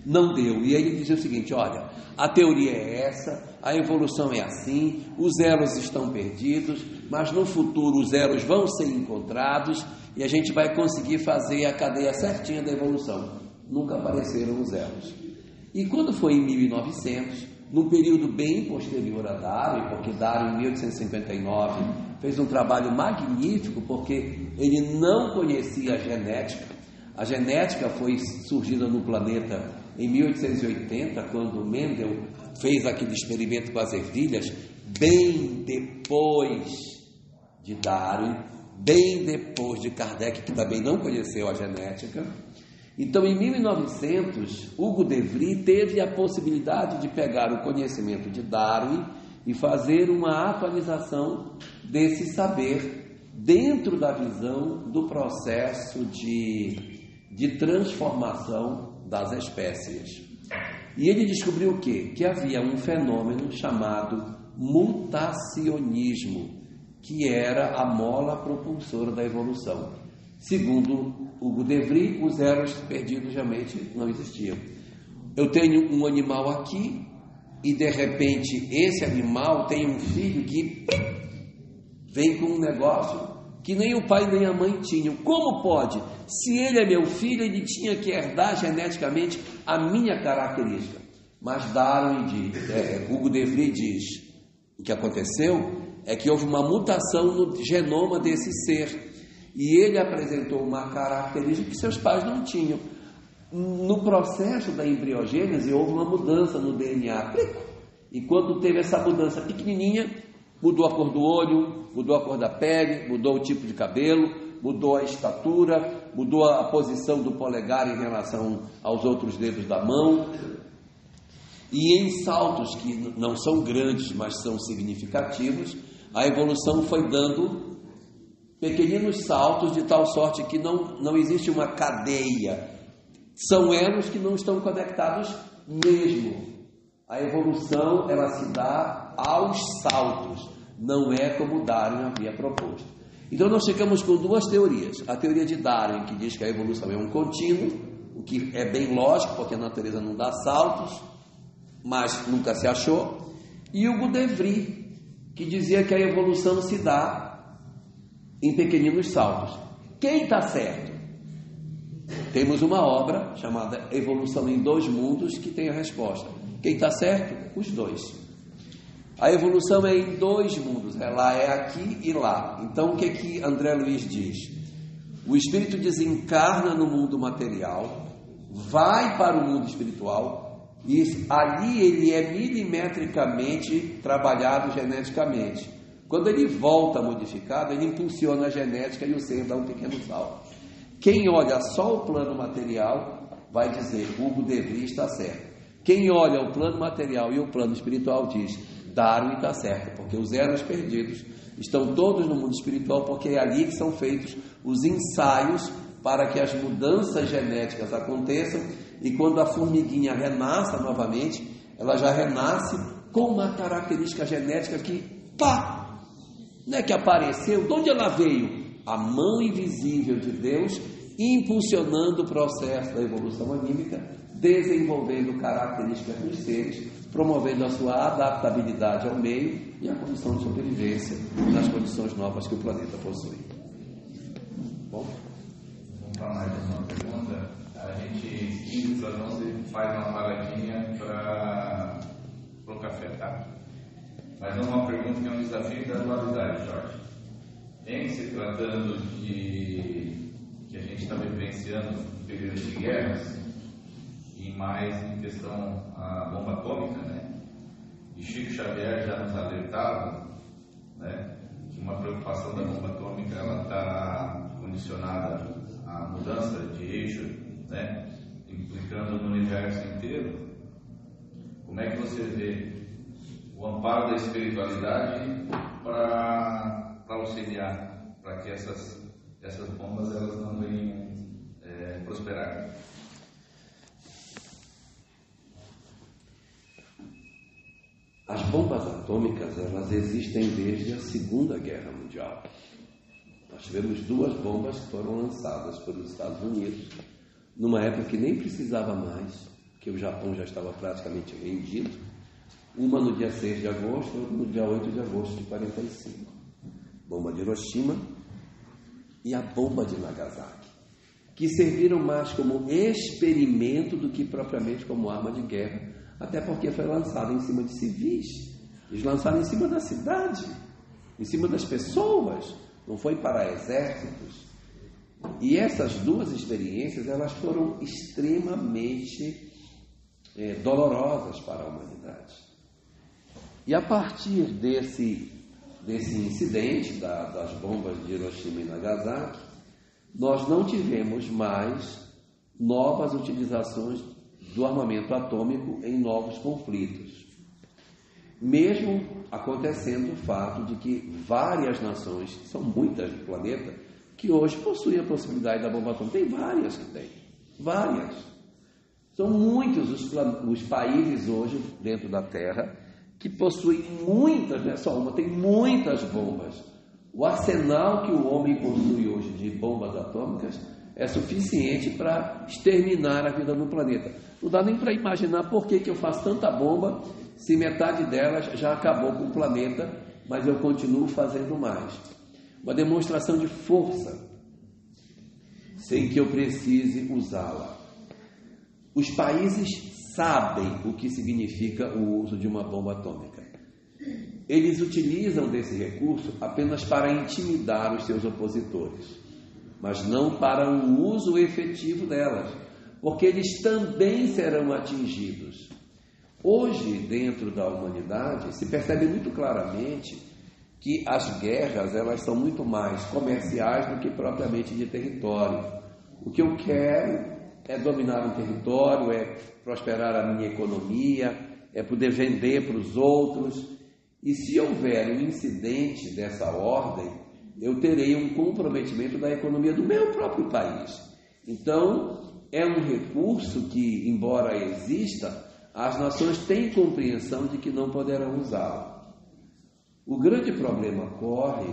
Não deu. E ele dizia o seguinte: olha, a teoria é essa, a evolução é assim, os elos estão perdidos, mas no futuro os elos vão ser encontrados e a gente vai conseguir fazer a cadeia certinha da evolução. Nunca apareceram os elos. E quando foi em 1900, num período bem posterior a Darwin, porque Darwin, em 1859, fez um trabalho magnífico, porque ele não conhecia a genética. A genética foi surgida no planeta em 1880, quando Mendel fez aquele experimento com as ervilhas, bem depois de Darwin, bem depois de Kardec, que também não conheceu a genética. Então, em 1900, Hugo de Vries teve a possibilidade de pegar o conhecimento de Darwin e fazer uma atualização desse saber dentro da visão do processo de transformação das espécies. E ele descobriu o quê? Que havia um fenômeno chamado mutacionismo, que era a mola propulsora da evolução. Segundo Hugo de Vries, os eros perdidos realmente não existiam. Eu tenho um animal aqui e de repente esse animal tem um filho que vem com um negócio que nem o pai nem a mãe tinham. Como pode? Se ele é meu filho, ele tinha que herdar geneticamente a minha característica. Mas Hugo de Vries diz, o que aconteceu é que houve uma mutação no genoma desse ser. E ele apresentou uma característica que seus pais não tinham. No processo da embriogênese, houve uma mudança no DNA. E quando teve essa mudança pequenininha, mudou a cor do olho, mudou a cor da pele, mudou o tipo de cabelo, mudou a estatura, mudou a posição do polegar em relação aos outros dedos da mão. E em saltos que não são grandes, mas são significativos, a evolução foi dando pequeninos saltos, de tal sorte que não existe uma cadeia. São elos que não estão conectados mesmo. A evolução, ela se dá aos saltos, não é como Darwin havia proposto. Então nós ficamos com duas teorias. A teoria de Darwin, que diz que a evolução é um contínuo, o que é bem lógico, porque a natureza não dá saltos, mas nunca se achou. E Hugo de Vries, que dizia que a evolução se dá em pequeninos saltos. Quem está certo? Temos uma obra chamada Evolução em Dois Mundos que tem a resposta. Quem está certo? Os dois. A evolução é em dois mundos, ela é aqui e lá. Então o que André Luiz diz? O espírito desencarna no mundo material, vai para o mundo espiritual e ali ele é milimetricamente trabalhado geneticamente. Quando ele volta modificado, ele impulsiona a genética e o ser dá um pequeno salto. Quem olha só o plano material vai dizer, Hugo de Vries está certo. Quem olha o plano material e o plano espiritual diz, Darwin está certo, porque os eros perdidos estão todos no mundo espiritual, porque é ali que são feitos os ensaios para que as mudanças genéticas aconteçam, e quando a formiguinha renasça novamente, ela já renasce com uma característica genética que, não é que apareceu, de onde ela veio? A mão invisível de Deus impulsionando o processo da evolução anímica, desenvolvendo características dos seres, promovendo a sua adaptabilidade ao meio e a condição de sobrevivência nas condições novas que o planeta possui. Bom? Vamos para mais uma pergunta. A gente, 15 para 11, faz uma paradinha para o café, tá? Mas é uma pergunta que é um desafio da dualidade, Jorge. Em se tratando de que a gente está vivenciando um período de guerras, e mais em questão a bomba atômica, né? E Chico Xavier já nos alertava, né, que uma preocupação da bomba atômica ela está condicionada à mudança de eixo, né, implicando no universo inteiro. Como é que você vê o amparo da espiritualidade para auxiliar, para que essas bombas elas não venham prosperar? As bombas atômicas, elas existem desde a Segunda Guerra Mundial. Nós tivemos duas bombas que foram lançadas pelos Estados Unidos, numa época que nem precisava mais, que o Japão já estava praticamente rendido. Uma no dia 6 de agosto, outra no dia 8 de agosto de 45. Bomba de Hiroshima e a bomba de Nagasaki, que serviram mais como experimento do que propriamente como arma de guerra, até porque foi lançado em cima de civis. Eles lançaram em cima da cidade, em cima das pessoas, não foi para exércitos. E essas duas experiências, elas foram extremamente dolorosas para a humanidade. E a partir desse incidente das bombas de Hiroshima e Nagasaki, nós não tivemos mais novas utilizações do armamento atômico em novos conflitos. Mesmo acontecendo o fato de que várias nações, são muitas do planeta, que hoje possuem a possibilidade da bomba atômica. Tem várias que têm, várias. São muitos os países hoje dentro da Terra que possuem muitas, não é só uma, tem muitas bombas. O arsenal que o homem possui hoje de bombas atômicas é suficiente para exterminar a vida no planeta. Não dá nem para imaginar por que eu faço tanta bomba se metade delas já acabou com o planeta, mas eu continuo fazendo mais. Uma demonstração de força, sem que eu precise usá-la. Os países sabem o que significa o uso de uma bomba atômica. Eles utilizam desse recurso apenas para intimidar os seus opositores, mas não para um uso efetivo delas, porque eles também serão atingidos. Hoje, dentro da humanidade, se percebe muito claramente que as guerras, elas são muito mais comerciais do que propriamente de território. O que eu quero é dominar um território, é prosperar a minha economia, é poder vender para os outros. E se houver um incidente dessa ordem, eu terei um comprometimento da economia do meu próprio país. Então, é um recurso que, embora exista, as nações têm compreensão de que não poderão usá-lo. O grande problema ocorre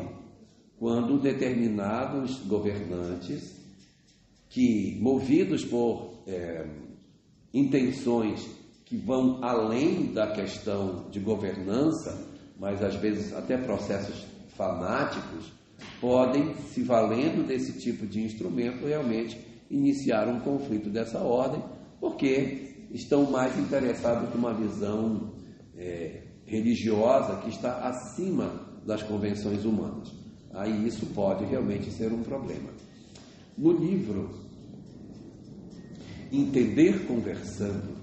quando determinados governantes, que, movidos por intenções que vão além da questão de governança, mas às vezes até processos fanáticos, podem, se valendo desse tipo de instrumento, realmente iniciar um conflito dessa ordem, porque estão mais interessados numa visão religiosa que está acima das convenções humanas. Aí isso pode realmente ser um problema. No livro Entender Conversando,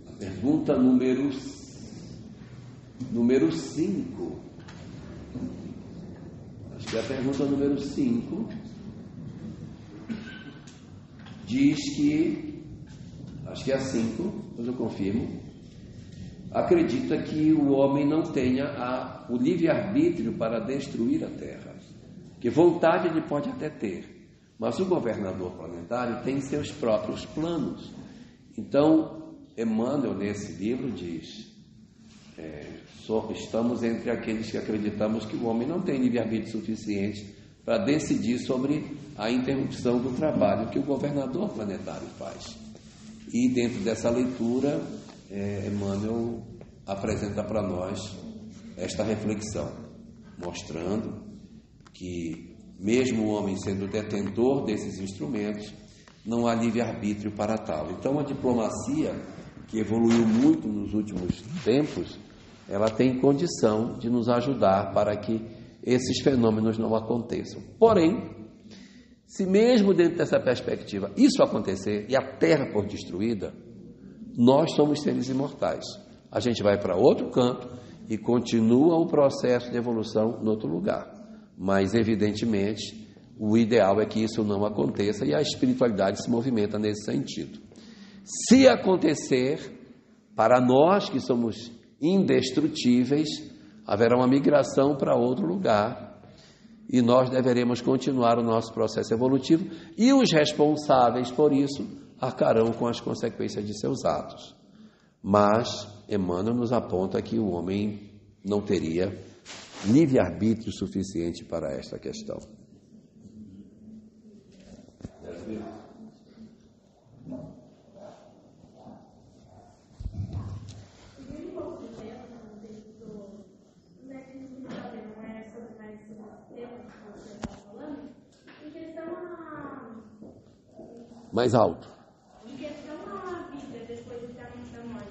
a pergunta número 5, acho que é a pergunta número 5, diz que, acho que é a 5, depois eu confirmo, acredita que o homem não tenha o livre-arbítrio para destruir a Terra. Que vontade ele pode até ter, mas o governador planetário tem seus próprios planos. Então, Emmanuel, nesse livro, diz: estamos entre aqueles que acreditamos que o homem não tem livre-arbítrio suficiente para decidir sobre a interrupção do trabalho que o governador planetário faz. E dentro dessa leitura, Emmanuel apresenta para nós esta reflexão, mostrando que, mesmo o homem sendo detentor desses instrumentos, não há livre-arbítrio para tal. Então, a diplomacia, que evoluiu muito nos últimos tempos, ela tem condição de nos ajudar para que esses fenômenos não aconteçam. Porém, se mesmo dentro dessa perspectiva isso acontecer e a Terra for destruída, nós somos seres imortais. A gente vai para outro canto e continua o processo de evolução em outro lugar. Mas, evidentemente, o ideal é que isso não aconteça e a espiritualidade se movimenta nesse sentido. Se acontecer, para nós que somos indestrutíveis, haverá uma migração para outro lugar e nós deveremos continuar o nosso processo evolutivo e os responsáveis por isso arcarão com as consequências de seus atos. Mas Emmanuel nos aponta que o homem não teria livre-arbítrio suficiente para esta questão. Em questão Mais alto. Em questão à vida depois da morte,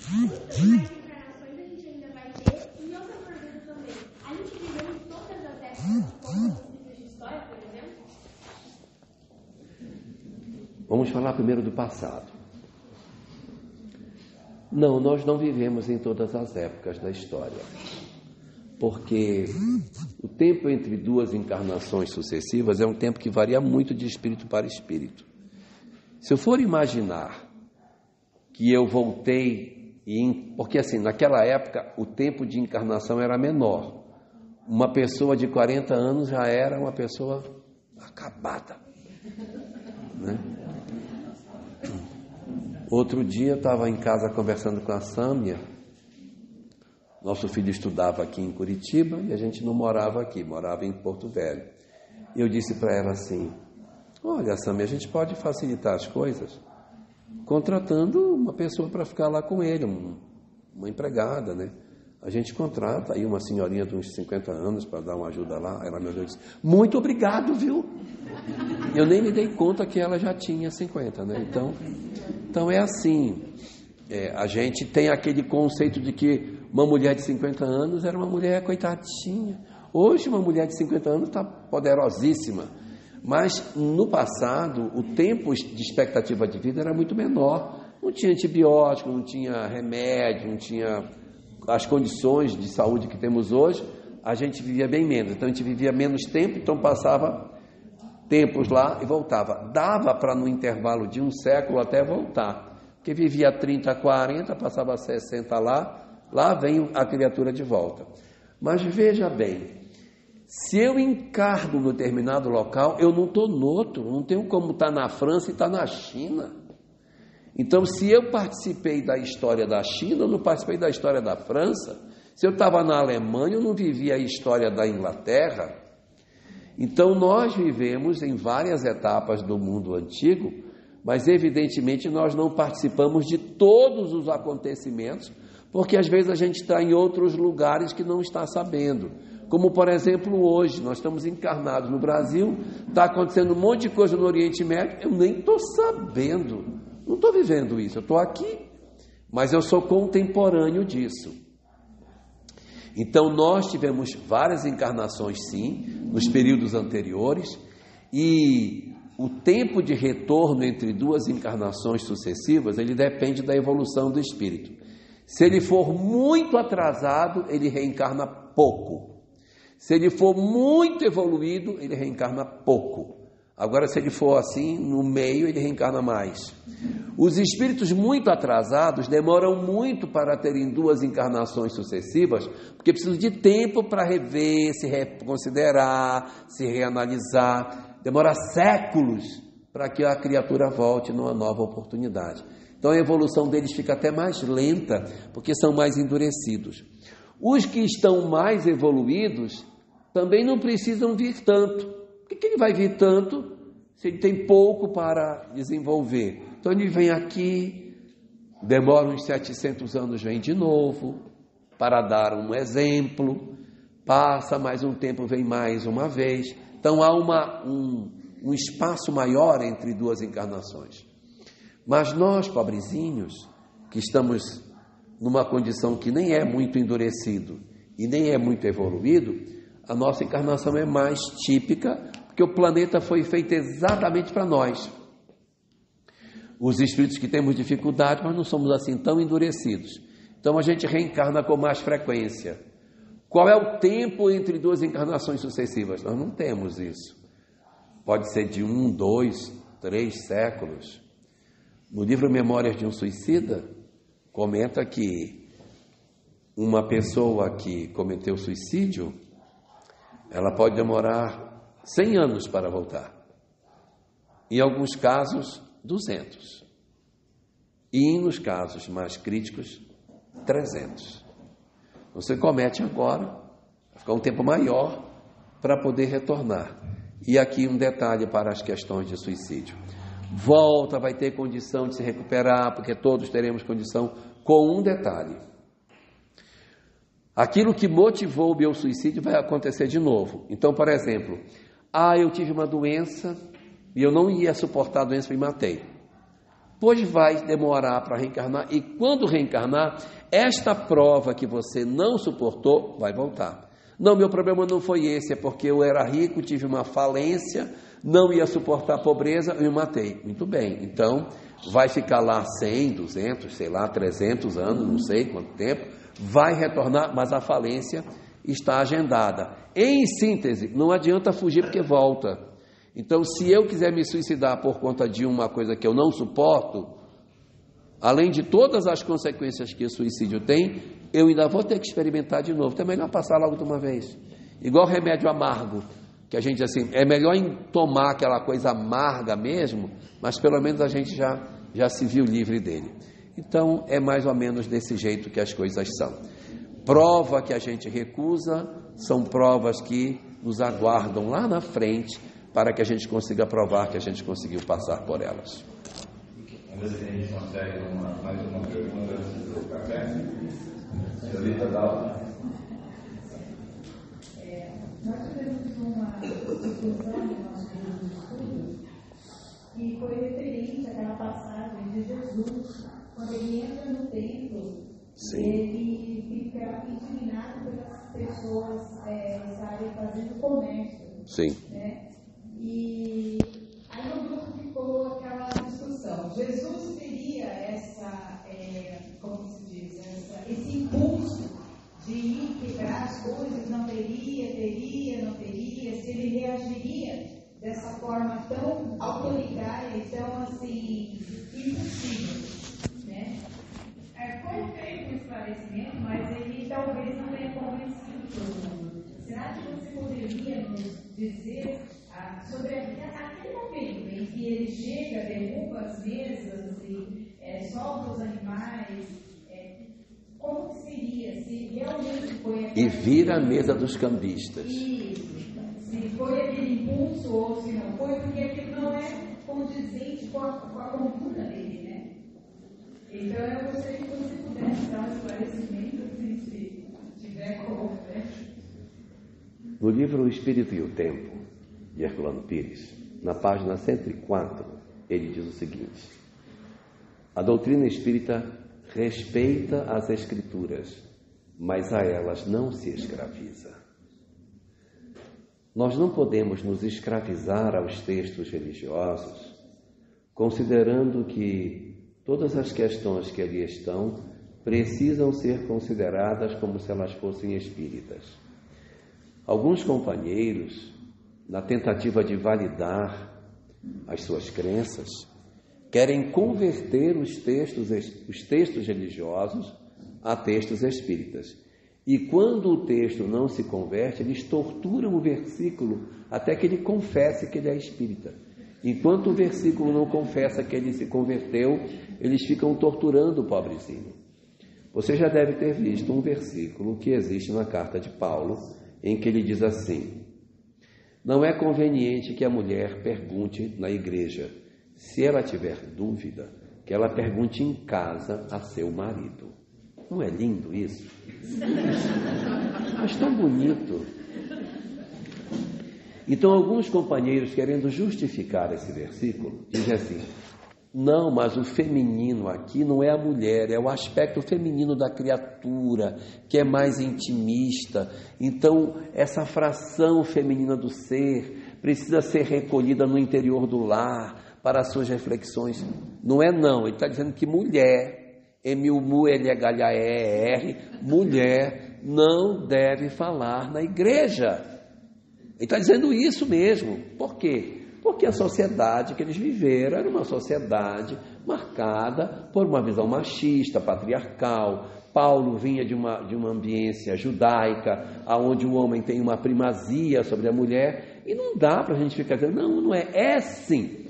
quantas mais encarnações a gente ainda vai ter? E outra pergunta também, a gente viveu em todas as épocas, como os livros de história, por exemplo? Vamos falar primeiro do passado. Não, nós não vivemos em todas as épocas da história, porque o tempo entre duas encarnações sucessivas é um tempo que varia muito de espírito para espírito. Se eu for imaginar que eu voltei, porque assim, naquela época o tempo de encarnação era menor. Uma pessoa de 40 anos já era uma pessoa acabada, né? Outro dia eu estava em casa conversando com a Sâmia. Nosso filho estudava aqui em Curitiba e a gente não morava aqui, morava em Porto Velho. E eu disse para ela assim: olha, Sâmia, a gente pode facilitar as coisas contratando uma pessoa para ficar lá com ele, uma empregada, né? A gente contrata aí uma senhorinha de uns 50 anos para dar uma ajuda lá. Ela me olhou e disse: muito obrigado, viu? Eu nem me dei conta que ela já tinha 50, né? Então é assim, a gente tem aquele conceito de que uma mulher de 50 anos era uma mulher coitadinha. Hoje uma mulher de 50 anos está poderosíssima, mas no passado o tempo de expectativa de vida era muito menor. Não tinha antibiótico, não tinha remédio, não tinha as condições de saúde que temos hoje. A gente vivia bem menos, então a gente vivia menos tempo, então passava tempos lá e voltava. Dava para no intervalo de um século até voltar, porque vivia 30, 40, passava 60 lá vem a criatura de volta. Mas veja bem, se eu encarno no determinado local, eu não estou no outro, não tenho como estar na França e estar na China. Então, se eu participei da história da China, eu não participei da história da França. Se eu estava na Alemanha, eu não vivia a história da Inglaterra. Então, nós vivemos em várias etapas do mundo antigo, mas evidentemente nós não participamos de todos os acontecimentos, porque às vezes a gente está em outros lugares que não está sabendo. Como, por exemplo, hoje, nós estamos encarnados no Brasil, está acontecendo um monte de coisa no Oriente Médio, eu nem estou sabendo, não estou vivendo isso, eu estou aqui, mas eu sou contemporâneo disso. Então, nós tivemos várias encarnações, sim, nos períodos anteriores, e o tempo de retorno entre duas encarnações sucessivas, ele depende da evolução do espírito. Se ele for muito atrasado, ele reencarna pouco. Se ele for muito evoluído, ele reencarna pouco. Agora, se ele for assim, no meio, ele reencarna mais. Os espíritos muito atrasados demoram muito para terem duas encarnações sucessivas, porque precisam de tempo para rever, se reconsiderar, se reanalisar. Demora séculos para que a criatura volte numa nova oportunidade. Então a evolução deles fica até mais lenta, porque são mais endurecidos. Os que estão mais evoluídos também não precisam vir tanto. Por que ele vai vir tanto se ele tem pouco para desenvolver? Então ele vem aqui, demora uns 700 anos, vem de novo, para dar um exemplo, passa mais um tempo, vem mais uma vez. Então há um espaço maior entre duas encarnações. Mas nós, pobrezinhos, que estamos numa condição que nem é muito endurecido e nem é muito evoluído, a nossa encarnação é mais típica, porque o planeta foi feito exatamente para nós. Os espíritos que temos dificuldade, mas não somos assim tão endurecidos. Então a gente reencarna com mais frequência. Qual é o tempo entre duas encarnações sucessivas? Nós não temos isso. Pode ser de 1, 2, 3 séculos. No livro Memórias de um Suicida, comenta que uma pessoa que cometeu suicídio, ela pode demorar 100 anos para voltar. Em alguns casos, 200. E nos casos mais críticos, 300. Você comete agora, vai ficar um tempo maior para poder retornar. E aqui um detalhe para as questões de suicídio. Volta, vai ter condição de se recuperar, porque todos teremos condição, com um detalhe. Aquilo que motivou o meu suicídio vai acontecer de novo. Então, por exemplo, eu tive uma doença e eu não ia suportar a doença e me matei. Pois vai demorar para reencarnar, e quando reencarnar, esta prova que você não suportou vai voltar. Não, meu problema não foi esse, é porque eu era rico, tive uma falência, não ia suportar a pobreza e me matei. Muito bem, então vai ficar lá 100, 200, sei lá, 300 anos, não sei quanto tempo, vai retornar, mas a falência está agendada. Em síntese, não adianta fugir porque volta. Então, se eu quiser me suicidar por conta de uma coisa que eu não suporto, além de todas as consequências que o suicídio tem, eu ainda vou ter que experimentar de novo. Então é melhor passar logo de uma vez. Igual remédio amargo, que a gente assim, é melhor tomar aquela coisa amarga mesmo, mas pelo menos a gente já se viu livre dele. Então é mais ou menos desse jeito que as coisas são. Prova que a gente recusa são provas que nos aguardam lá na frente para que a gente consiga provar que a gente conseguiu passar por elas. Vamos ver se a gente consegue mais uma pergunta antes do café. Senhorita Dalva. Nós tivemos uma discussão no nosso grupo de estudo que foi referente àquela passagem de Jesus, quando ele entra no templo. Sim. Ele fica indignado pelas pessoas estarem fazendo comércio. Sim. Né? E aí no grupo ficou aquela discussão. Jesus teria esse impulso de ir quebrar as coisas, não teria, se ele reagiria dessa forma tão autoritária e tão assim, impossível, né? Foi feito um esclarecimento, mas ele talvez não tenha convencido todo mundo. Será que você poderia nos dizer sobre aquele momento em que ele chega, derruba as mesas, assim, solta os animais, como que seria, se realmente foi... E vira a mesa dos cambistas. Isso, se foi aquele impulso ou se não foi, porque aquilo não é condizente com a cultura dele, né? Então eu gostaria que você pudesse dar um esclarecimento, assim, se tiver como, né? No livro O Espírito e o Tempo, de Herculano Pires, na página 104, ele diz o seguinte: a doutrina espírita respeita as escrituras, mas a elas não se escraviza. Nós não podemos nos escravizar aos textos religiosos, considerando que todas as questões que ali estão precisam ser consideradas como se elas fossem espíritas. Alguns companheiros, na tentativa de validar as suas crenças, querem converter os textos religiosos a textos espíritas. E quando o texto não se converte, eles torturam o versículo até que ele confesse que ele é espírita. Enquanto o versículo não confessa que ele se converteu, eles ficam torturando o pobrezinho. Você já deve ter visto um versículo que existe na carta de Paulo, em que ele diz assim: não é conveniente que a mulher pergunte na igreja. Se ela tiver dúvida, que ela pergunte em casa a seu marido. Não é lindo isso? Mas tão bonito. Então, alguns companheiros, querendo justificar esse versículo, dizem assim: não, mas o feminino aqui não é a mulher, é o aspecto feminino da criatura, que é mais intimista. Então, essa fração feminina do ser precisa ser recolhida no interior do lar, para as suas reflexões. Não é não, ele está dizendo que mulher, M-U-M-U-L-H-E-R, mulher não deve falar na igreja. Ele está dizendo isso mesmo. Por quê? Porque a sociedade que eles viveram era uma sociedade marcada por uma visão machista, patriarcal. Paulo vinha de uma ambiência judaica, onde o homem tem uma primazia sobre a mulher, e não dá para a gente ficar dizendo, não é, é sim.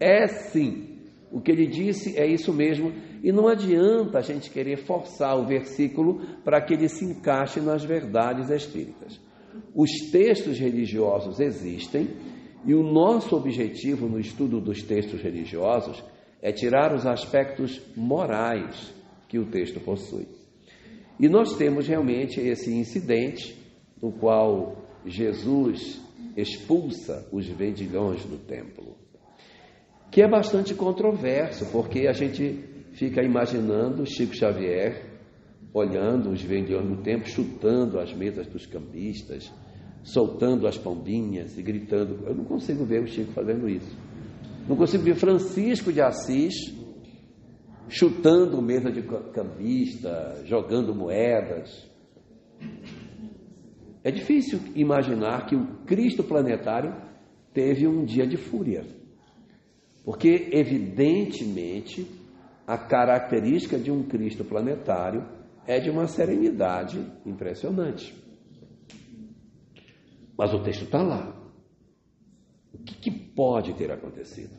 É sim, o que ele disse é isso mesmo, e não adianta a gente querer forçar o versículo para que ele se encaixe nas verdades espíritas. Os textos religiosos existem, e o nosso objetivo no estudo dos textos religiosos é tirar os aspectos morais que o texto possui. E nós temos realmente esse incidente no qual Jesus expulsa os vendilhões do templo. que é bastante controverso, porque a gente fica imaginando Chico Xavier olhando os vendedores do tempo, chutando as mesas dos cambistas, soltando as pombinhas e gritando. Eu não consigo ver o Chico fazendo isso. Não consigo ver Francisco de Assis chutando mesa de cambista, jogando moedas. É difícil imaginar que o Cristo planetário teve um dia de fúria, porque evidentemente a característica de um Cristo planetário é de uma serenidade impressionante. Mas o texto está lá. O que pode ter acontecido?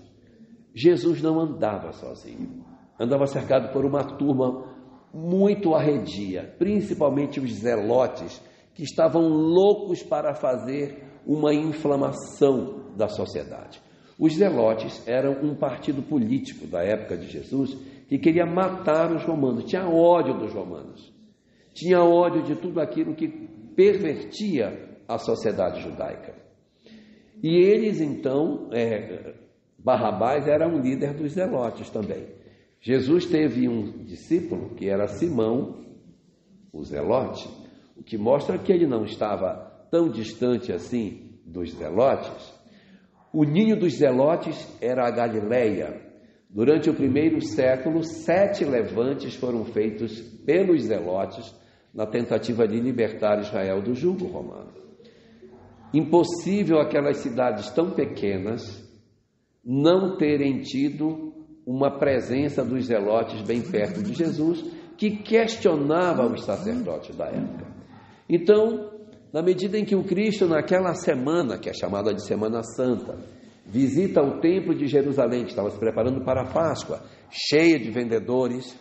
Jesus não andava sozinho, andava cercado por uma turma muito arredia, principalmente os zelotes, que estavam loucos para fazer uma inflamação da sociedade. Os zelotes eram um partido político da época de Jesus que queria matar os romanos, tinha ódio dos romanos, tinha ódio de tudo aquilo que pervertia a sociedade judaica. E eles então, Barrabás era um líder dos zelotes também. Jesus teve um discípulo que era Simão, o zelote, o que mostra que ele não estava tão distante assim dos zelotes. O ninho dos zelotes era a Galileia. Durante o primeiro século, 7 levantes foram feitos pelos zelotes na tentativa de libertar Israel do jugo romano. Impossível aquelas cidades tão pequenas não terem tido uma presença dos zelotes bem perto de Jesus, que questionava os sacerdotes da época. Então, na medida em que o Cristo, naquela semana, que é chamada de Semana Santa, visita o templo de Jerusalém, que estava se preparando para a Páscoa, cheia de vendedores,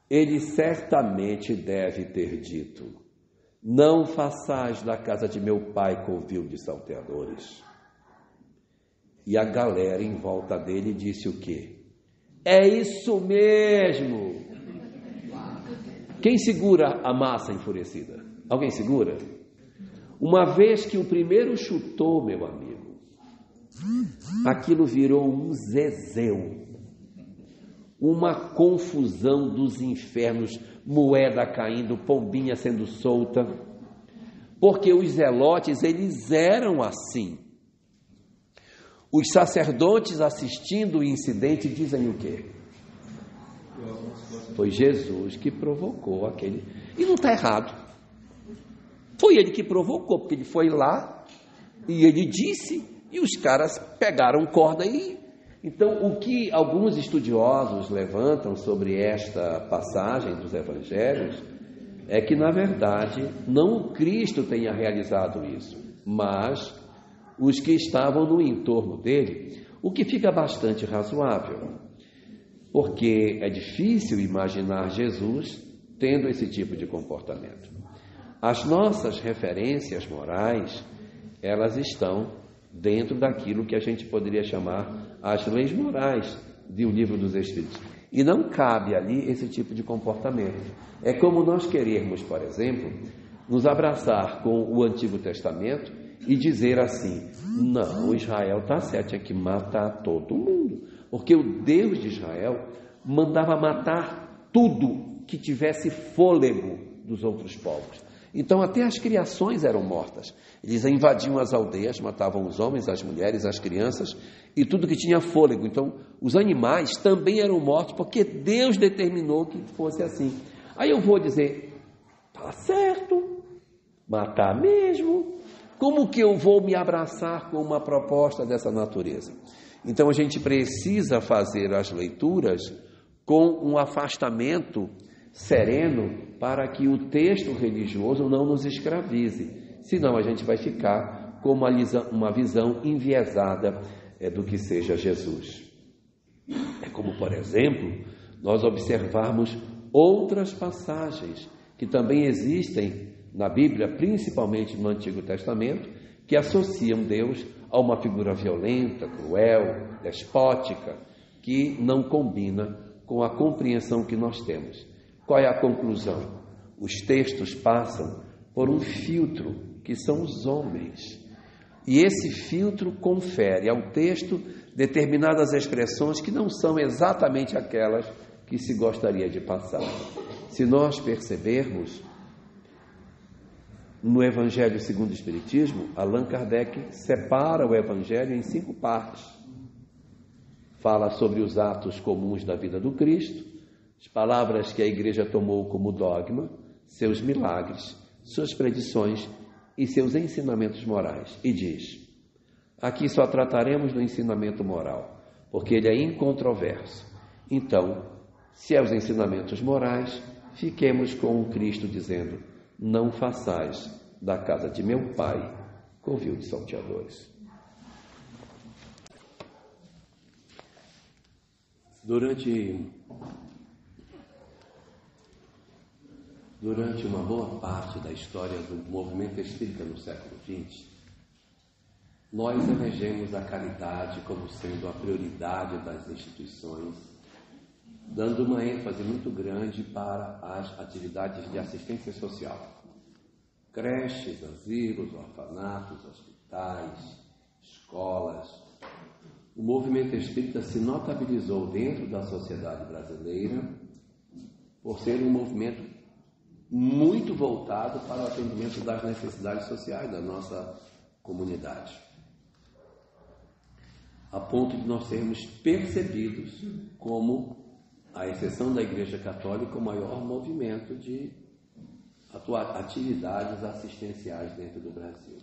ele certamente deve ter dito: não façais da casa de meu pai covil de salteadores. E a galera em volta dele disse o quê? É isso mesmo! Quem segura a massa enfurecida? Alguém segura? Uma vez que o primeiro chutou, meu amigo, aquilo virou um zezéu, uma confusão dos infernos, moeda caindo, pombinha sendo solta, porque os zelotes, eles eram assim. Os sacerdotes assistindo o incidente dizem o quê? Foi Jesus que provocou aquele. E não está errado. Foi ele que provocou, porque ele foi lá e ele disse, e os caras pegaram corda e... Então, o que alguns estudiosos levantam sobre esta passagem dos evangelhos é que, na verdade, não o Cristo tenha realizado isso, mas os que estavam no entorno dele, o que fica bastante razoável, porque é difícil imaginar Jesus tendo esse tipo de comportamento. As nossas referências morais, elas estão dentro daquilo que a gente poderia chamar as leis morais do Livro dos Espíritos. E não cabe ali esse tipo de comportamento. É como nós querermos, por exemplo, nos abraçar com o Antigo Testamento e dizer assim: não, Israel está certo, tinha que matar todo mundo, porque o Deus de Israel mandava matar tudo que tivesse fôlego dos outros povos. Então até as criações eram mortas. Eles invadiam as aldeias, matavam os homens, as mulheres, as crianças e tudo que tinha fôlego. Então os animais também eram mortos, porque Deus determinou que fosse assim. Aí eu vou dizer: tá certo, matar mesmo. Como que eu vou me abraçar com uma proposta dessa natureza? Então a gente precisa fazer as leituras com um afastamento sereno, para que o texto religioso não nos escravize, senão a gente vai ficar com uma visão enviesada do que seja Jesus. É como, por exemplo, nós observarmos outras passagens que também existem na Bíblia, principalmente no Antigo Testamento, que associam Deus a uma figura violenta, cruel, despótica, que não combina com a compreensão que nós temos. Qual é a conclusão? Os textos passam por um filtro, que são os homens. E esse filtro confere ao texto determinadas expressões que não são exatamente aquelas que se gostaria de passar. Se nós percebermos, no Evangelho segundo o Espiritismo, Allan Kardec separa o Evangelho em 5 partes. Fala sobre os atos comuns da vida do Cristo, as palavras que a Igreja tomou como dogma, seus milagres, suas predições e seus ensinamentos morais. E diz: aqui só trataremos do ensinamento moral, porque ele é incontroverso. Então, se é os ensinamentos morais, fiquemos com o Cristo dizendo: não façais da casa de meu Pai covil de salteadores. Durante uma boa parte da história do movimento espírita no século XX, nós elegemos a caridade como sendo a prioridade das instituições, dando uma ênfase muito grande para as atividades de assistência social. Creches, asilos, orfanatos, hospitais, escolas. O movimento espírita se notabilizou dentro da sociedade brasileira por ser um movimento muito voltado para o atendimento das necessidades sociais da nossa comunidade, a ponto de nós sermos percebidos como, à exceção da Igreja Católica, o maior movimento de atividades assistenciais dentro do Brasil.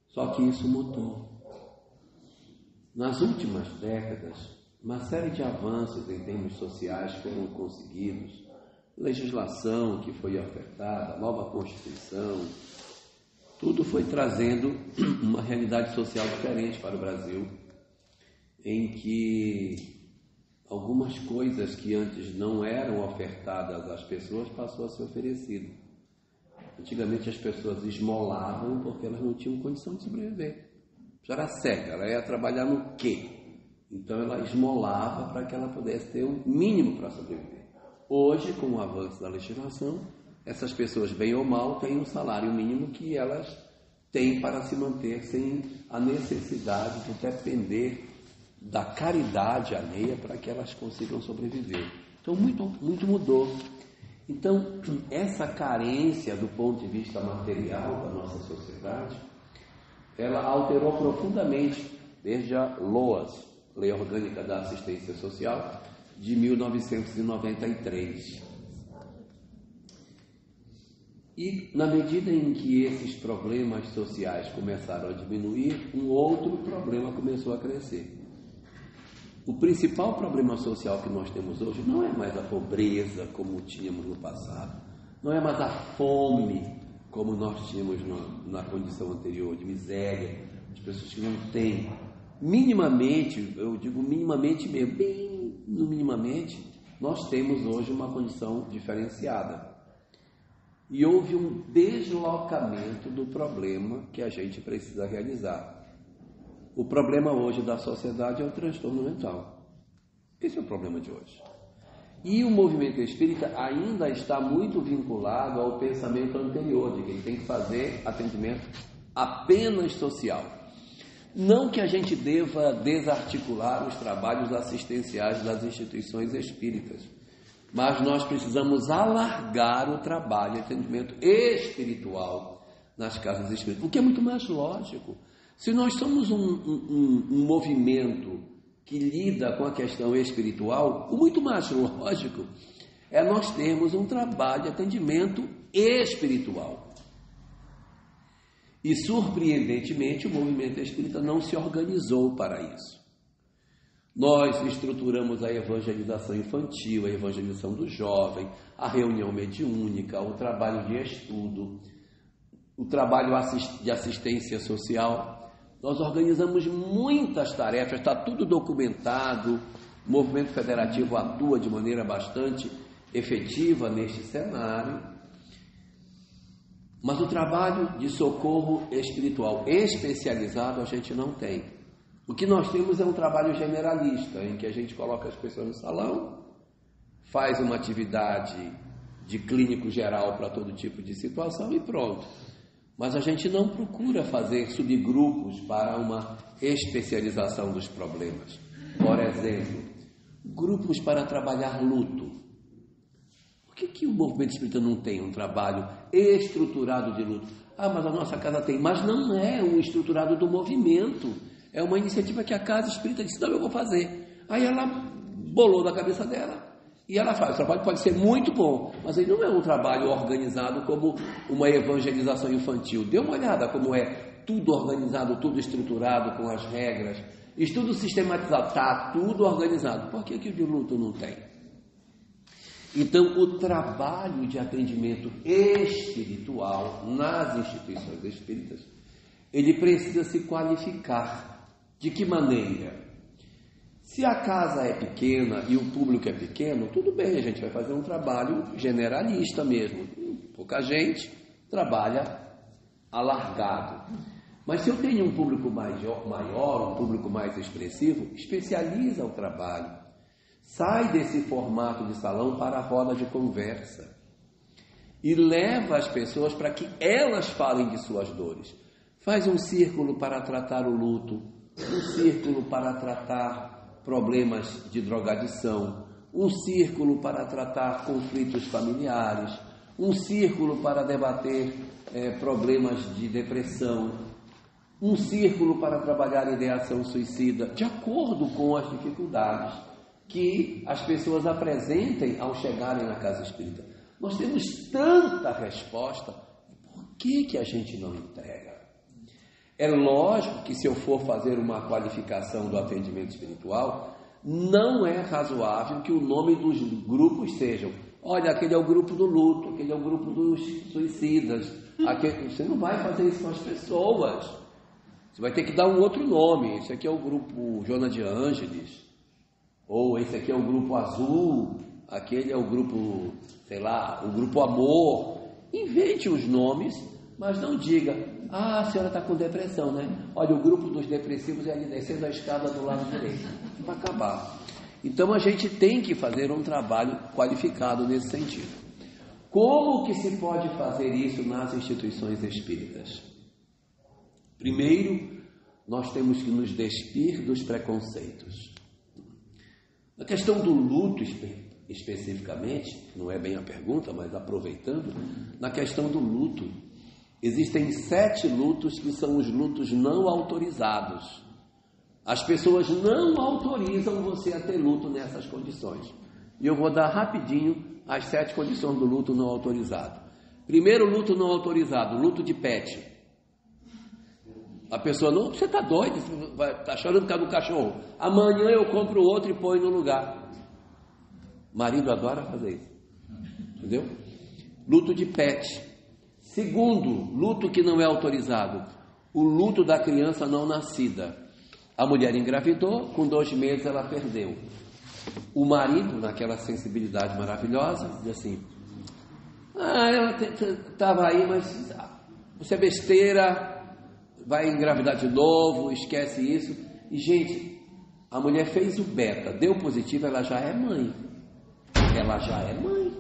Só que isso mudou. Nas últimas décadas, uma série de avanços em termos sociais foram conseguidos, legislação que foi ofertada, nova Constituição, tudo foi trazendo uma realidade social diferente para o Brasil, em que algumas coisas que antes não eram ofertadas às pessoas passou a ser oferecido. Antigamente as pessoas esmolavam porque elas não tinham condição de sobreviver. Já era cega, ela ia trabalhar no quê? Então ela esmolava para que ela pudesse ter um mínimo para sobreviver. Hoje, com o avanço da legislação, essas pessoas, bem ou mal, têm um salário mínimo que elas têm para se manter sem a necessidade de depender da caridade alheia para que elas consigam sobreviver. Então muito mudou. Então essa carência do ponto de vista material da nossa sociedade, ela alterou profundamente desde a LOAS, Lei Orgânica da Assistência Social, de 1993. E na medida em que esses problemas sociais começaram a diminuir, um outro problema começou a crescer. O principal problema social que nós temos hoje não é mais a pobreza como tínhamos no passado, não é mais a fome como nós tínhamos na condição anterior, de miséria, de pessoas que não têm. Minimamente, eu digo minimamente mesmo, bem no minimamente, nós temos hoje uma condição diferenciada. E houve um deslocamento do problema que a gente precisa realizar. O problema hoje da sociedade é o transtorno mental. Esse é o problema de hoje. E o movimento espírita ainda está muito vinculado ao pensamento anterior, de que ele tem que fazer atendimento apenas social. Não que a gente deva desarticular os trabalhos assistenciais das instituições espíritas, mas nós precisamos alargar o trabalho de atendimento espiritual nas casas espíritas, o que é muito mais lógico. Se nós somos um movimento que lida com a questão espiritual, o muito mais lógico é nós termos um trabalho de atendimento espiritual. E, surpreendentemente, o movimento espírita não se organizou para isso. Nós estruturamos a evangelização infantil, a evangelização do jovem, a reunião mediúnica, o trabalho de estudo, o trabalho de assistência social. Nós organizamos muitas tarefas, está tudo documentado. O movimento federativo atua de maneira bastante efetiva neste cenário. Mas o trabalho de socorro espiritual especializado a gente não tem. O que nós temos é um trabalho generalista, em que a gente coloca as pessoas no salão, faz uma atividade de clínico geral para todo tipo de situação e pronto. mas a gente não procura fazer subgrupos para uma especialização dos problemas. Por exemplo, grupos para trabalhar luto. Por que o movimento espírita não tem um trabalho estruturado de luto? Ah, mas a nossa casa tem. Mas não é o estruturado do movimento. É uma iniciativa que a casa espírita disse, não, eu vou fazer. Aí ela bolou na cabeça dela e ela faz. O trabalho pode ser muito bom, mas ele não é um trabalho organizado como uma evangelização infantil. Dê uma olhada como é tudo organizado, tudo estruturado com as regras, estudo sistematizado, está tudo organizado. Por que o de luto não tem? Então, o trabalho de atendimento espiritual nas instituições espíritas, ele precisa se qualificar. De que maneira? Se a casa é pequena e o público é pequeno, tudo bem, a gente vai fazer um trabalho generalista mesmo. Pouca gente trabalha alargado. Mas se eu tenho um público maior, um público mais expressivo, especializa o trabalho. Sai desse formato de salão para a roda de conversa e leva as pessoas para que elas falem de suas dores. Faz um círculo para tratar o luto, um círculo para tratar problemas de drogadição, um círculo para tratar conflitos familiares, um círculo para debater problemas de depressão, um círculo para trabalhar ideação suicida, de acordo com as dificuldades que as pessoas apresentem ao chegarem na casa espírita. Nós temos tanta resposta, por que a gente não entrega? É lógico que se eu for fazer uma qualificação do atendimento espiritual, não é razoável que o nome dos grupos sejam, olha, aquele é o grupo do luto, aquele é o grupo dos suicidas, você não vai fazer isso com as pessoas, você vai ter que dar um outro nome, esse aqui é o grupo Joana de Ângeles, ou esse aqui é o grupo azul, aquele é o grupo, sei lá, o grupo amor. Invente os nomes, mas não diga, a senhora está com depressão, né? Olha, o grupo dos depressivos é ali descendo a escada do lado direito. Vai acabar. Então a gente tem que fazer um trabalho qualificado nesse sentido. Como que se pode fazer isso nas instituições espíritas? Primeiro, nós temos que nos despir dos preconceitos. Na questão do luto especificamente, não é bem a pergunta, mas aproveitando, na questão do luto, existem 7 lutos que são os lutos não autorizados. As pessoas não autorizam você a ter luto nessas condições. E eu vou dar rapidinho as 7 condições do luto não autorizado. Primeiro luto não autorizado, luto de pet. A pessoa, não, você está doido, está chorando por causa do cachorro. Amanhã eu compro outro e põe no lugar. Marido adora fazer isso. Entendeu? Luto de pet. Segundo, luto que não é autorizado. O luto da criança não nascida. A mulher engravidou, com 2 meses ela perdeu. O marido, naquela sensibilidade maravilhosa, diz assim, ela estava aí, mas você é besteira, vai engravidar de novo, esquece isso. E, gente, a mulher fez o beta, deu positivo, ela já é mãe. Ela já é mãe.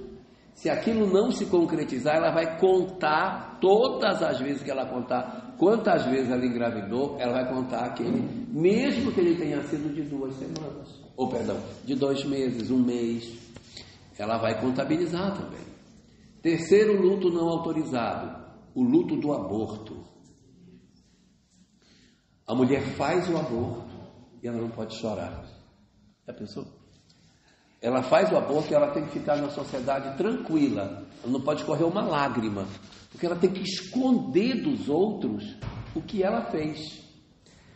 Se aquilo não se concretizar, ela vai contar todas as vezes que ela contar, quantas vezes ela engravidou, ela vai contar aquele, mesmo que ele tenha sido de 2 semanas, ou perdão, de 2 meses, 1 mês, ela vai contabilizar também. Terceiro luto não autorizado, o luto do aborto. A mulher faz o aborto e ela não pode chorar. Já pensou? Ela faz o aborto e ela tem que ficar na sociedade tranquila. Ela não pode correr uma lágrima, porque ela tem que esconder dos outros o que ela fez.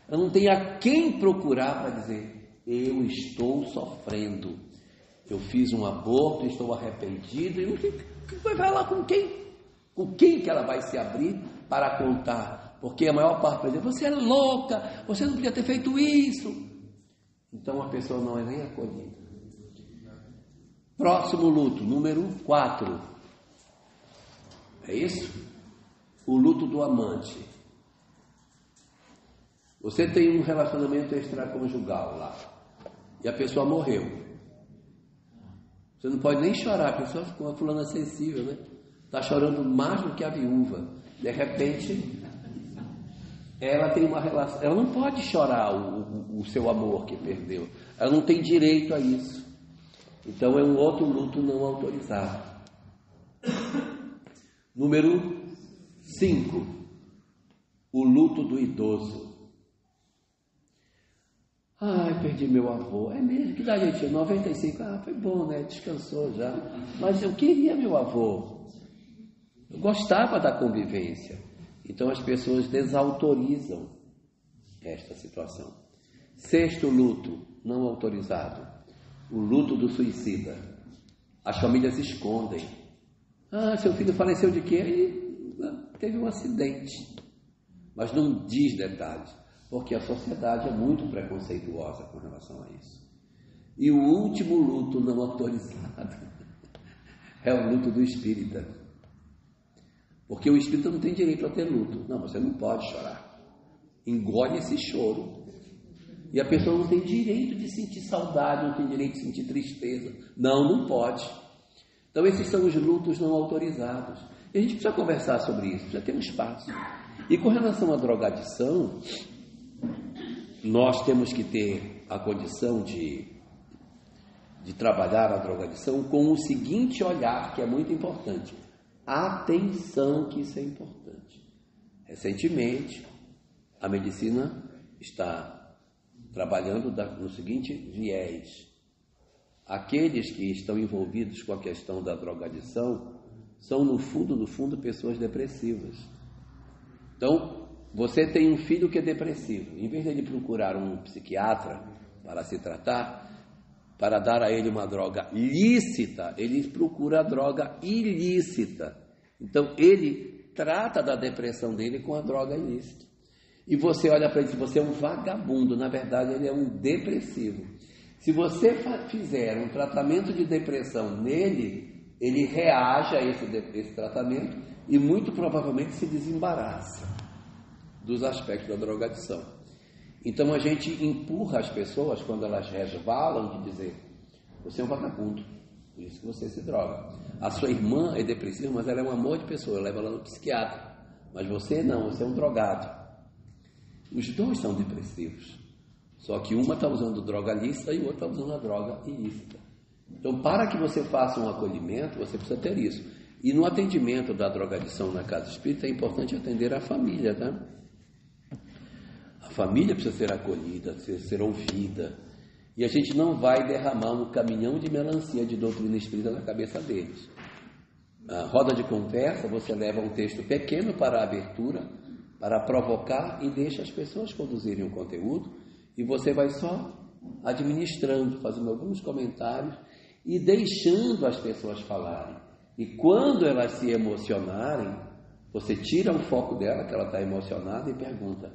Ela não tem a quem procurar para dizer, eu estou sofrendo. Eu fiz um aborto, estou arrependido. E vai falar com quem? Com quem que ela vai se abrir para contar? Porque a maior parte vai dizer, você é louca, você não podia ter feito isso. Então a pessoa não é nem acolhida. Próximo luto, número 4. É isso? O luto do amante. Você tem um relacionamento extraconjugal lá. E a pessoa morreu. Você não pode nem chorar, a pessoa ficou uma fulana sensível, né? Está chorando mais do que a viúva. De repente, ela tem uma relação, ela não pode chorar o seu amor que perdeu, ela não tem direito a isso. Então é um outro luto não autorizado. Número 5, o luto do idoso. Perdi meu avô. É mesmo? Que idade ele tinha? 95. Foi bom, né? Descansou já. Mas eu queria meu avô. Eu gostava da convivência. Então as pessoas desautorizam esta situação. 6º luto não autorizado. O luto do suicida. As famílias escondem. Seu filho faleceu de quê? Ele teve um acidente. Mas não diz detalhes. Porque a sociedade é muito preconceituosa com relação a isso. E o último luto não autorizado é o luto do espírita. Porque o espírita não tem direito a ter luto. Não, você não pode chorar. Engole esse choro. E a pessoa não tem direito de sentir saudade, não tem direito de sentir tristeza. Não pode. Então esses são os lutos não autorizados. E a gente precisa conversar sobre isso, precisa ter um espaço. E com relação à drogadição, nós temos que ter a condição de trabalhar a drogadição com o seguinte olhar, que é muito importante. Atenção, que isso é importante. Recentemente, a medicina está trabalhando no seguinte viés. Aqueles que estão envolvidos com a questão da drogadição são, no fundo, pessoas depressivas. Então, você tem um filho que é depressivo. Em vez de ele procurar um psiquiatra para se tratar, para dar a ele uma droga lícita, ele procura a droga ilícita. Então, ele trata da depressão dele com a droga ilícita. E você olha para ele e diz, você é um vagabundo. Na verdade, ele é um depressivo. Se você fizer um tratamento de depressão nele, ele reage a esse tratamento e muito provavelmente se desembaraça dos aspectos da drogadição. Então a gente empurra as pessoas quando elas resvalam de dizer, você é um vagabundo, por isso que você se droga. A sua irmã é depressiva, mas ela é um amor de pessoa, leva ela no psiquiatra. Mas você não, você é um drogado. Os dois são depressivos, só que uma está usando droga lícita e o outro está usando a droga ilícita. Então, para que você faça um acolhimento, você precisa ter isso. E no atendimento da drogadição na casa espírita é importante atender a família, tá? A família precisa ser acolhida, precisa ser ouvida. E a gente não vai derramar um caminhão de melancia de doutrina espírita na cabeça deles. A roda de conversa, você leva um texto pequeno para a abertura, para provocar e deixa as pessoas conduzirem o conteúdo, e você vai só administrando, fazendo alguns comentários e deixando as pessoas falarem. E quando elas se emocionarem, você tira o foco dela, que ela está emocionada, e pergunta,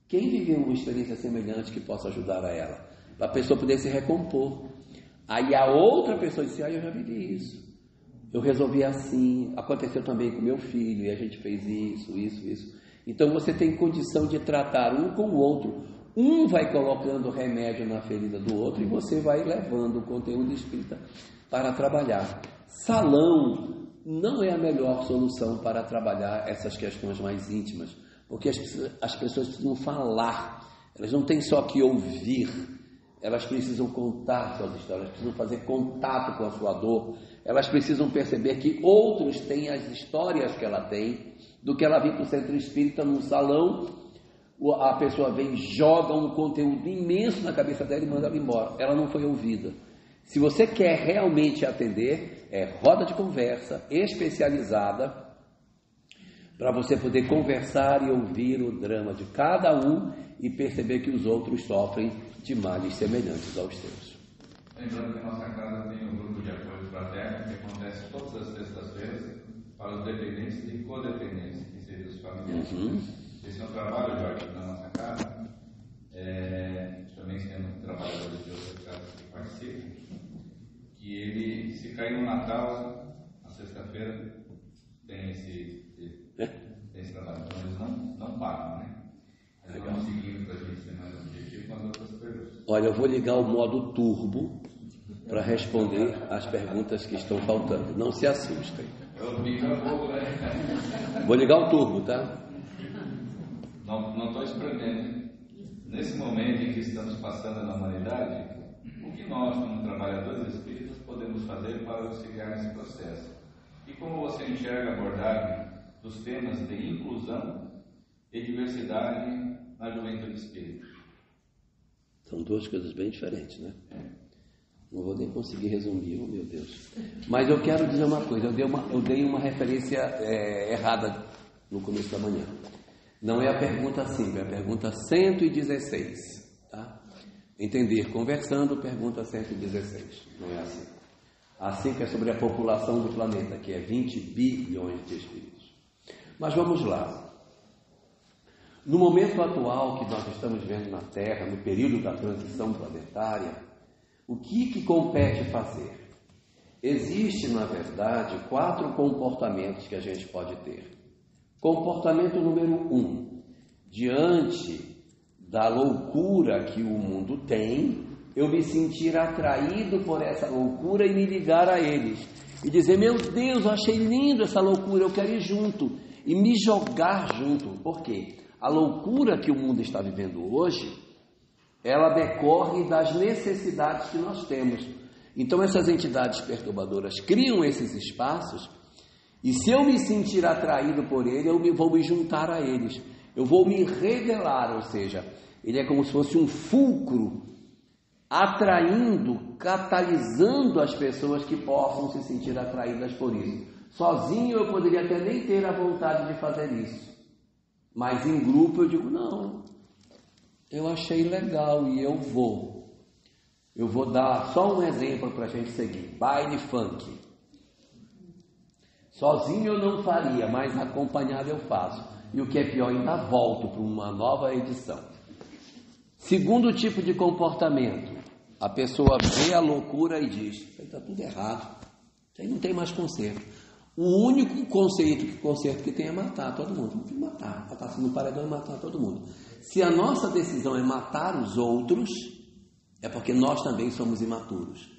quem viveu uma experiência semelhante que possa ajudar a ela? Para a pessoa poder se recompor. Aí a outra pessoa diz, eu já vivi isso. Eu resolvi assim, aconteceu também com meu filho, e a gente fez isso. Então você tem condição de tratar um com o outro. Um vai colocando remédio na ferida do outro e você vai levando o conteúdo espírita para trabalhar. Salão não é a melhor solução para trabalhar essas questões mais íntimas, porque as pessoas precisam falar, elas não têm só que ouvir, elas precisam contar suas histórias, precisam fazer contato com a sua dor, elas precisam perceber que outros têm as histórias que ela tem, do que ela vir para o centro espírita num salão, a pessoa vem, joga um conteúdo imenso na cabeça dela e manda ela embora, ela não foi ouvida. Se você quer realmente atender, é roda de conversa especializada, para você poder conversar e ouvir o drama de cada um e perceber que os outros sofrem de males semelhantes aos seus. Lembrando que a nossa casa tem um grupo de apoio fraterno que acontece todas as sextas-feiras para os dependentes e codependentes, que seriam os familiares. Esse é um trabalho, Jorge, na nossa casa, também sendo trabalhadores de outras casas que participam, que ele, se cair no Natal, na sexta-feira, tem esse trabalho. Então eles não pagam, né? Eles vão seguindo para a gente ser mais objetivo com as outras perguntas. Olha, eu vou ligar o modo turbo para responder as perguntas que estão faltando. Não se assustem. Eu fico a pouco, né? Vou ligar o turbo, tá? Não estou espremendo. Nesse momento em que estamos passando na humanidade, o que nós, como trabalhadores espíritas, podemos fazer para auxiliar nesse processo? E como você enxerga a abordagem dos temas de inclusão e diversidade na juventude espírita? São duas coisas bem diferentes, né? Não vou nem conseguir resumir, oh meu Deus. Mas eu quero dizer uma coisa, eu dei uma referência errada no começo da manhã. Não é a pergunta 5, é a pergunta 116, tá? Entender, conversando, pergunta 116, não é assim. A 5 é sobre a população do planeta, que é 20 bilhões de espíritos. Mas vamos lá. No momento atual que nós estamos vendo na Terra, no período da transição planetária, o que compete fazer? Existe, na verdade, 4 comportamentos que a gente pode ter. Comportamento número 1. Diante da loucura que o mundo tem, eu me sentir atraído por essa loucura e me ligar a eles. E dizer, meu Deus, eu achei lindo essa loucura, eu quero ir junto. E me jogar junto. Por quê? A loucura que o mundo está vivendo hoje, ela decorre das necessidades que nós temos. Então essas entidades perturbadoras criam esses espaços, e se eu me sentir atraído por ele, vou me juntar a eles. Eu vou me revelar, ou seja, ele é como se fosse um fulcro, atraindo, catalisando as pessoas que possam se sentir atraídas por isso. Sozinho eu poderia até nem ter a vontade de fazer isso. Mas em grupo eu digo, não, eu achei legal e eu vou. Eu vou dar só um exemplo para a gente seguir. Baile funk. Sozinho eu não faria, mas acompanhado eu faço. E o que é pior, ainda volto para uma nova edição. Segundo tipo de comportamento. A pessoa vê a loucura e diz, isso aí está tudo errado. Isso aí não tem mais conserto. O único conserto que tem é matar todo mundo. Tem que matar. Botar-se no paredão e matar todo mundo. Se a nossa decisão é matar os outros, é porque nós também somos imaturos.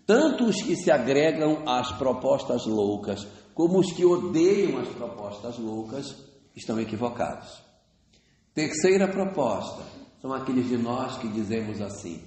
Tanto os que se agregam às propostas loucas, como os que odeiam as propostas loucas, estão equivocados. Terceira proposta, são aqueles de nós que dizemos assim,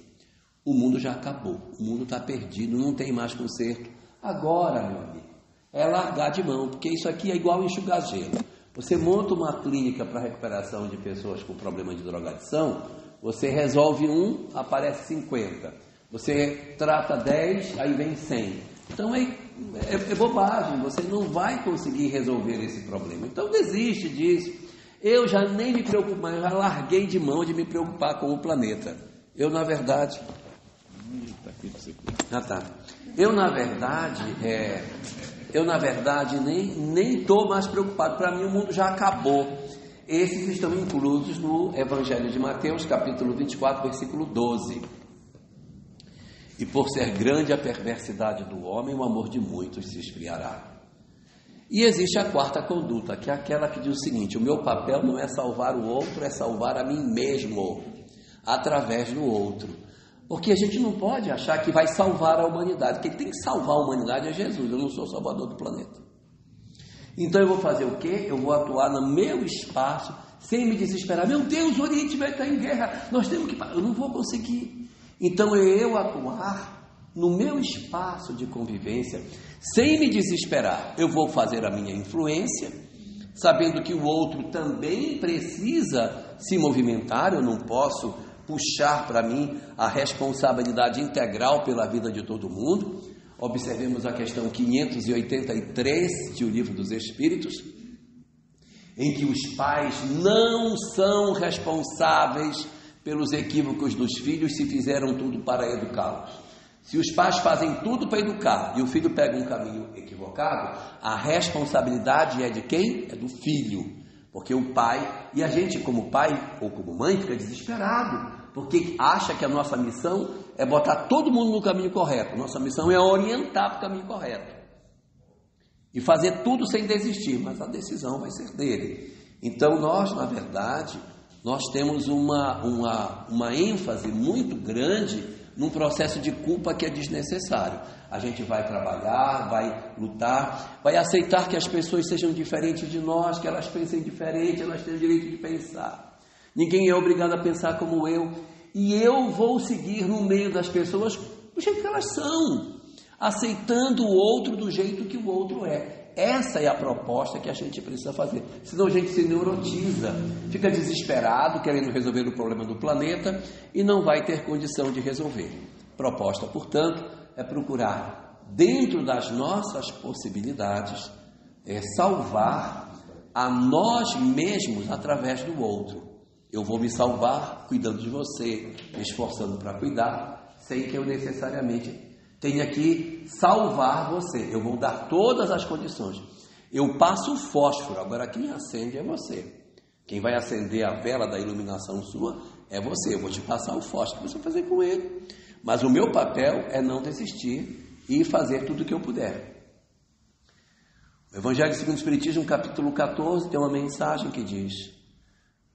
o mundo já acabou, o mundo está perdido, não tem mais conserto. Agora, meu amigo, é largar de mão, porque isso aqui é igual enxugar gelo. Você monta uma clínica para recuperação de pessoas com problema de drogadição, você resolve um, aparece 50. Você trata 10, aí vem 100. Então é bobagem, você não vai conseguir resolver esse problema. Então desiste disso. Eu já nem me preocupo mais, eu já larguei de mão de me preocupar com o planeta. Eu, na verdade... Eu, na verdade, nem estou mais preocupado. Para mim, o mundo já acabou. Esses estão inclusos no Evangelho de Mateus, capítulo 24, versículo 12. E por ser grande a perversidade do homem, o amor de muitos se esfriará. E existe a quarta conduta, que é aquela que diz o seguinte: o meu papel não é salvar o outro, é salvar a mim mesmo, através do outro. Porque a gente não pode achar que vai salvar a humanidade. Quem tem que salvar a humanidade é Jesus. Eu não sou o salvador do planeta. Então eu vou fazer o quê? Eu vou atuar no meu espaço, sem me desesperar. Meu Deus, o Oriente vai estar em guerra, nós temos que... Eu não vou conseguir. Então eu atuar no meu espaço de convivência, sem me desesperar. Eu vou fazer a minha influência, sabendo que o outro também precisa se movimentar. Eu não posso puxar para mim a responsabilidade integral pela vida de todo mundo. Observemos a questão 583 de O Livro dos Espíritos, em que os pais não são responsáveis pelos equívocos dos filhos se fizeram tudo para educá-los. Se os pais fazem tudo para educar e o filho pega um caminho equivocado, a responsabilidade é de quem? É do filho. Porque o pai, e a gente como pai ou como mãe fica desesperado, porque acha que a nossa missão é botar todo mundo no caminho correto. Nossa missão é orientar para o caminho correto. E fazer tudo sem desistir, mas a decisão vai ser dele. Então nós, na verdade, nós temos uma ênfase muito grande num processo de culpa que é desnecessário. A gente vai trabalhar, vai lutar, vai aceitar que as pessoas sejam diferentes de nós, que elas pensem diferente, elas têm o direito de pensar. Ninguém é obrigado a pensar como eu. E eu vou seguir no meio das pessoas do jeito que elas são, aceitando o outro do jeito que o outro é. Essa é a proposta que a gente precisa fazer. Senão a gente se neurotiza, fica desesperado, querendo resolver o problema do planeta e não vai ter condição de resolver. Proposta, portanto, é procurar, dentro das nossas possibilidades, salvar a nós mesmos através do outro. Eu vou me salvar cuidando de você, me esforçando para cuidar, sem que eu necessariamente tenha que salvar você. Eu vou dar todas as condições. Eu passo o fósforo, agora quem acende é você. Quem vai acender a vela da iluminação sua é você. Eu vou te passar o fósforo, você vai fazer com ele. Mas o meu papel é não desistir e fazer tudo o que eu puder. O Evangelho segundo o Espiritismo, capítulo 14, tem uma mensagem que diz,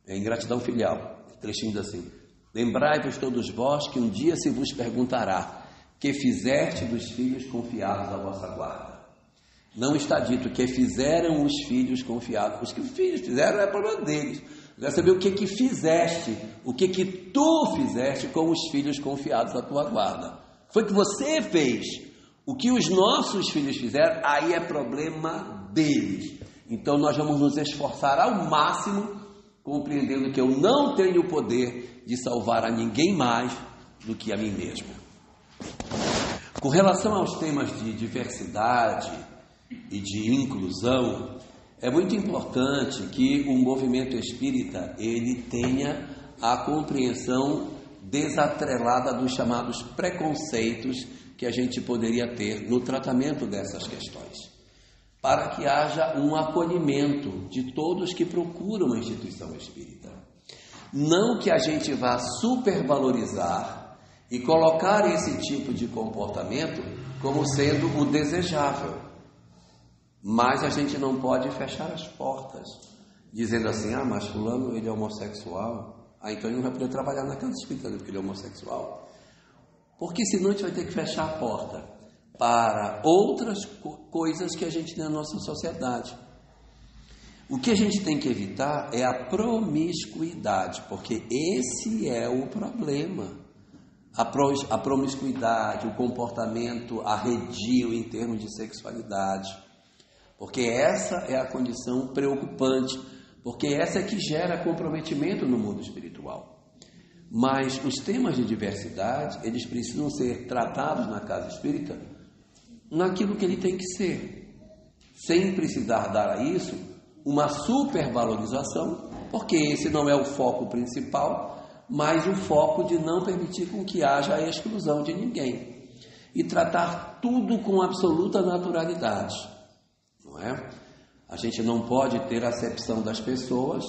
em gratidão filial, trechinho assim: lembrai-vos todos vós que um dia se vos perguntará que fizeste dos filhos confiados à vossa guarda. Não está dito que fizeram os filhos confiados. Os que os filhos fizeram é problema deles. Quer saber o que fizeste, o que tu fizeste com os filhos confiados à tua guarda. Foi que você fez. O que os nossos filhos fizeram, aí é problema deles. Então nós vamos nos esforçar ao máximo, compreendendo que eu não tenho o poder de salvar a ninguém mais do que a mim mesmo. Com relação aos temas de diversidade e de inclusão, é muito importante que o movimento espírita ele tenha a compreensão desatrelada dos chamados preconceitos que a gente poderia ter no tratamento dessas questões, para que haja um acolhimento de todos que procuram a instituição espírita. Não que a gente vá supervalorizar e colocar esse tipo de comportamento como sendo o desejável. Mas a gente não pode fechar as portas, dizendo assim, mas fulano ele é homossexual, então ele não vai poder trabalhar na casa espírita porque ele é homossexual. Porque senão a gente vai ter que fechar a porta para outras coisas que a gente tem na nossa sociedade. O que a gente tem que evitar é a promiscuidade, porque esse é o problema. A promiscuidade, o comportamento arredio em termos de sexualidade, porque essa é a condição preocupante, porque essa é que gera comprometimento no mundo espiritual. Mas os temas de diversidade, eles precisam ser tratados na casa espírita naquilo que ele tem que ser, sem precisar dar a isso uma supervalorização, porque esse não é o foco principal, mas o foco de não permitir com que haja a exclusão de ninguém e tratar tudo com absoluta naturalidade, não é? A gente não pode ter acepção das pessoas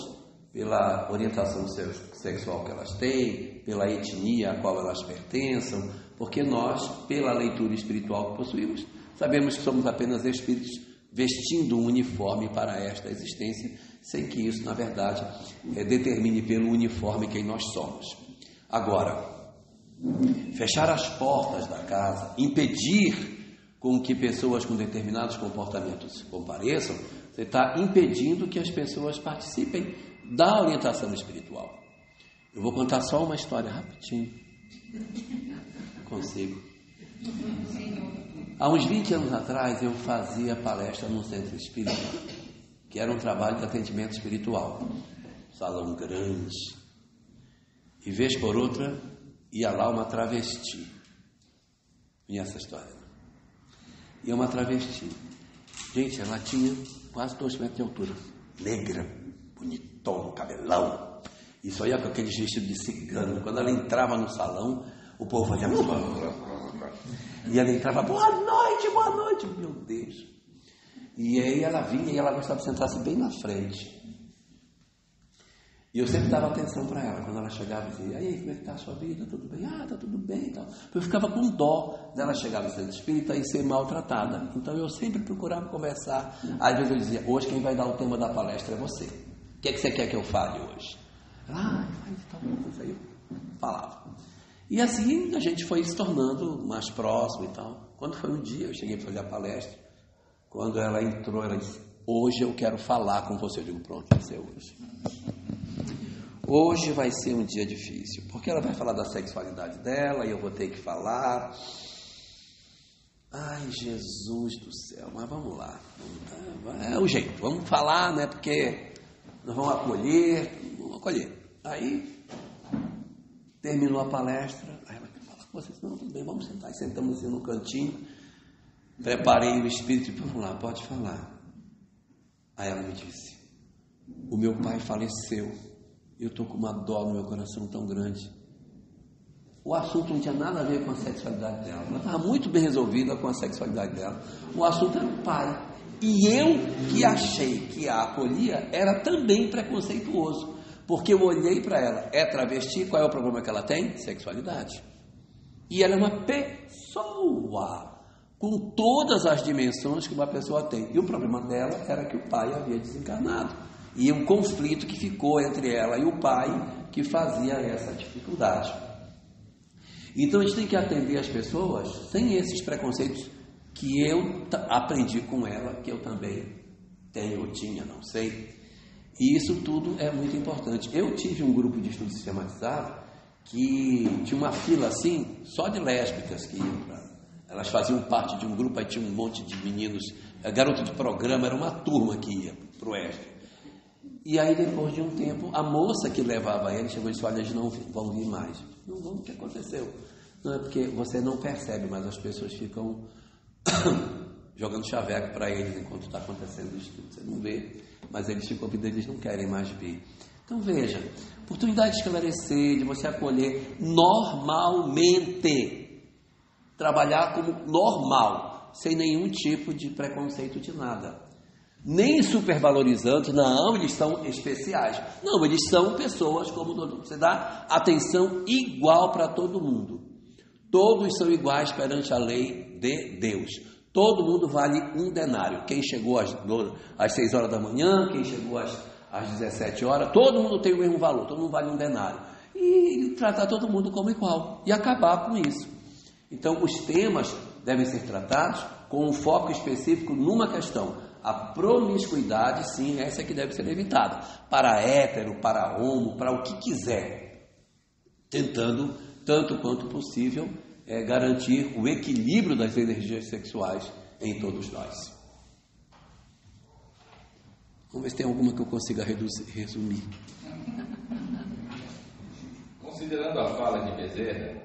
pela orientação sexual que elas têm, pela etnia a qual elas pertençam, porque nós, pela leitura espiritual que possuímos, sabemos que somos apenas espíritos vestindo um uniforme para esta existência, sem que isso, na verdade, determine pelo uniforme quem nós somos. Agora, fechar as portas da casa, impedir com que pessoas com determinados comportamentos compareçam, você está impedindo que as pessoas participem da orientação espiritual. Eu vou contar só uma história rapidinho. Consigo. Há uns 20 anos atrás, eu fazia palestra num centro espírita, que era um trabalho de atendimento espiritual. Salão grande. E vez por outra, ia lá uma travesti. Conhece essa história? E uma travesti. Gente, ela tinha quase 2 metros de altura. Negra, bonitona, cabelão. E só ia com aquele vestido de cigano. Quando ela entrava no salão, o povo fazia... E ela entrava, boa noite, meu Deus. E aí ela vinha e ela gostava de sentar-se bem na frente. E eu sempre dava atenção para ela. Quando ela chegava e dizia, aí, como é que está a sua vida? Tudo bem? Tá tudo bem e tal. Eu ficava com dó dela chegar no centro espírita e ser maltratada. Então eu sempre procurava conversar. Às vezes eu dizia, hoje quem vai dar o tema da palestra é você. O que é que você quer que eu fale hoje? Ela, faz tal coisa. Aí eu falava. E assim a gente foi se tornando mais próximo e tal. Quando foi um dia, eu cheguei a fazer a palestra. Quando ela entrou, ela disse: hoje eu quero falar com você. Eu digo: pronto, vai ser hoje. Hoje vai ser um dia difícil, porque ela vai falar da sexualidade dela e eu vou ter que falar. Ai, Jesus do céu, mas vamos lá. É o jeito, vamos falar, né? Porque nós vamos acolher. Aí, terminou a palestra, aí ela quer falar com vocês. Não, tudo bem, vamos sentar. E sentamos assim no cantinho, preparei o espírito e vamos lá, pode falar. Aí ela me disse: o meu pai faleceu, eu estou com uma dor no meu coração tão grande. O assunto não tinha nada a ver com a sexualidade dela. Ela estava muito bem resolvida com a sexualidade dela. O assunto era o pai. E eu que achei que a acolhia era também preconceituoso. Porque eu olhei para ela, é travesti, qual é o problema que ela tem? Sexualidade. E ela é uma pessoa, com todas as dimensões que uma pessoa tem. E o problema dela era que o pai havia desencarnado. E um conflito que ficou entre ela e o pai que fazia essa dificuldade. Então a gente tem que atender as pessoas sem esses preconceitos que eu aprendi com ela, que eu também tenho ou tinha, não sei. E isso tudo é muito importante. Eu tive um grupo de estudo sistematizado que tinha uma fila assim, só de lésbicas que iam para. Elas faziam parte de um grupo, aí tinha um monte de meninos, garoto de programa, era uma turma que ia para o ESP. E aí depois de um tempo, a moça que levava ele chegou e disse: olha, eles não vão vir mais. Não vão, o que aconteceu? Não, é porque você não percebe, mas as pessoas ficam jogando chaveco para eles enquanto está acontecendo isso tudo. Você não vê, mas eles ficam ouvindo, eles não querem mais vir. Então veja, oportunidade de esclarecer, de você acolher normalmente, trabalhar como normal, sem nenhum tipo de preconceito de nada. Nem supervalorizando, não, eles são especiais. Não, eles são pessoas como todo mundo. Você dá atenção igual para todo mundo. Todos são iguais perante a lei de Deus. Todo mundo vale um denário. Quem chegou às 6 horas da manhã, quem chegou às 17 horas, todo mundo tem o mesmo valor, todo mundo vale um denário. E tratar todo mundo como igual. E acabar com isso. Então, os temas devem ser tratados com um foco específico numa questão. A promiscuidade, sim, essa é que deve ser evitada. Para hétero, para homo, para o que quiser. Tentando, tanto quanto possível, garantir o equilíbrio das energias sexuais em todos nós. Vamos ver se tem alguma que eu consiga resumir. Considerando a fala de Bezerra,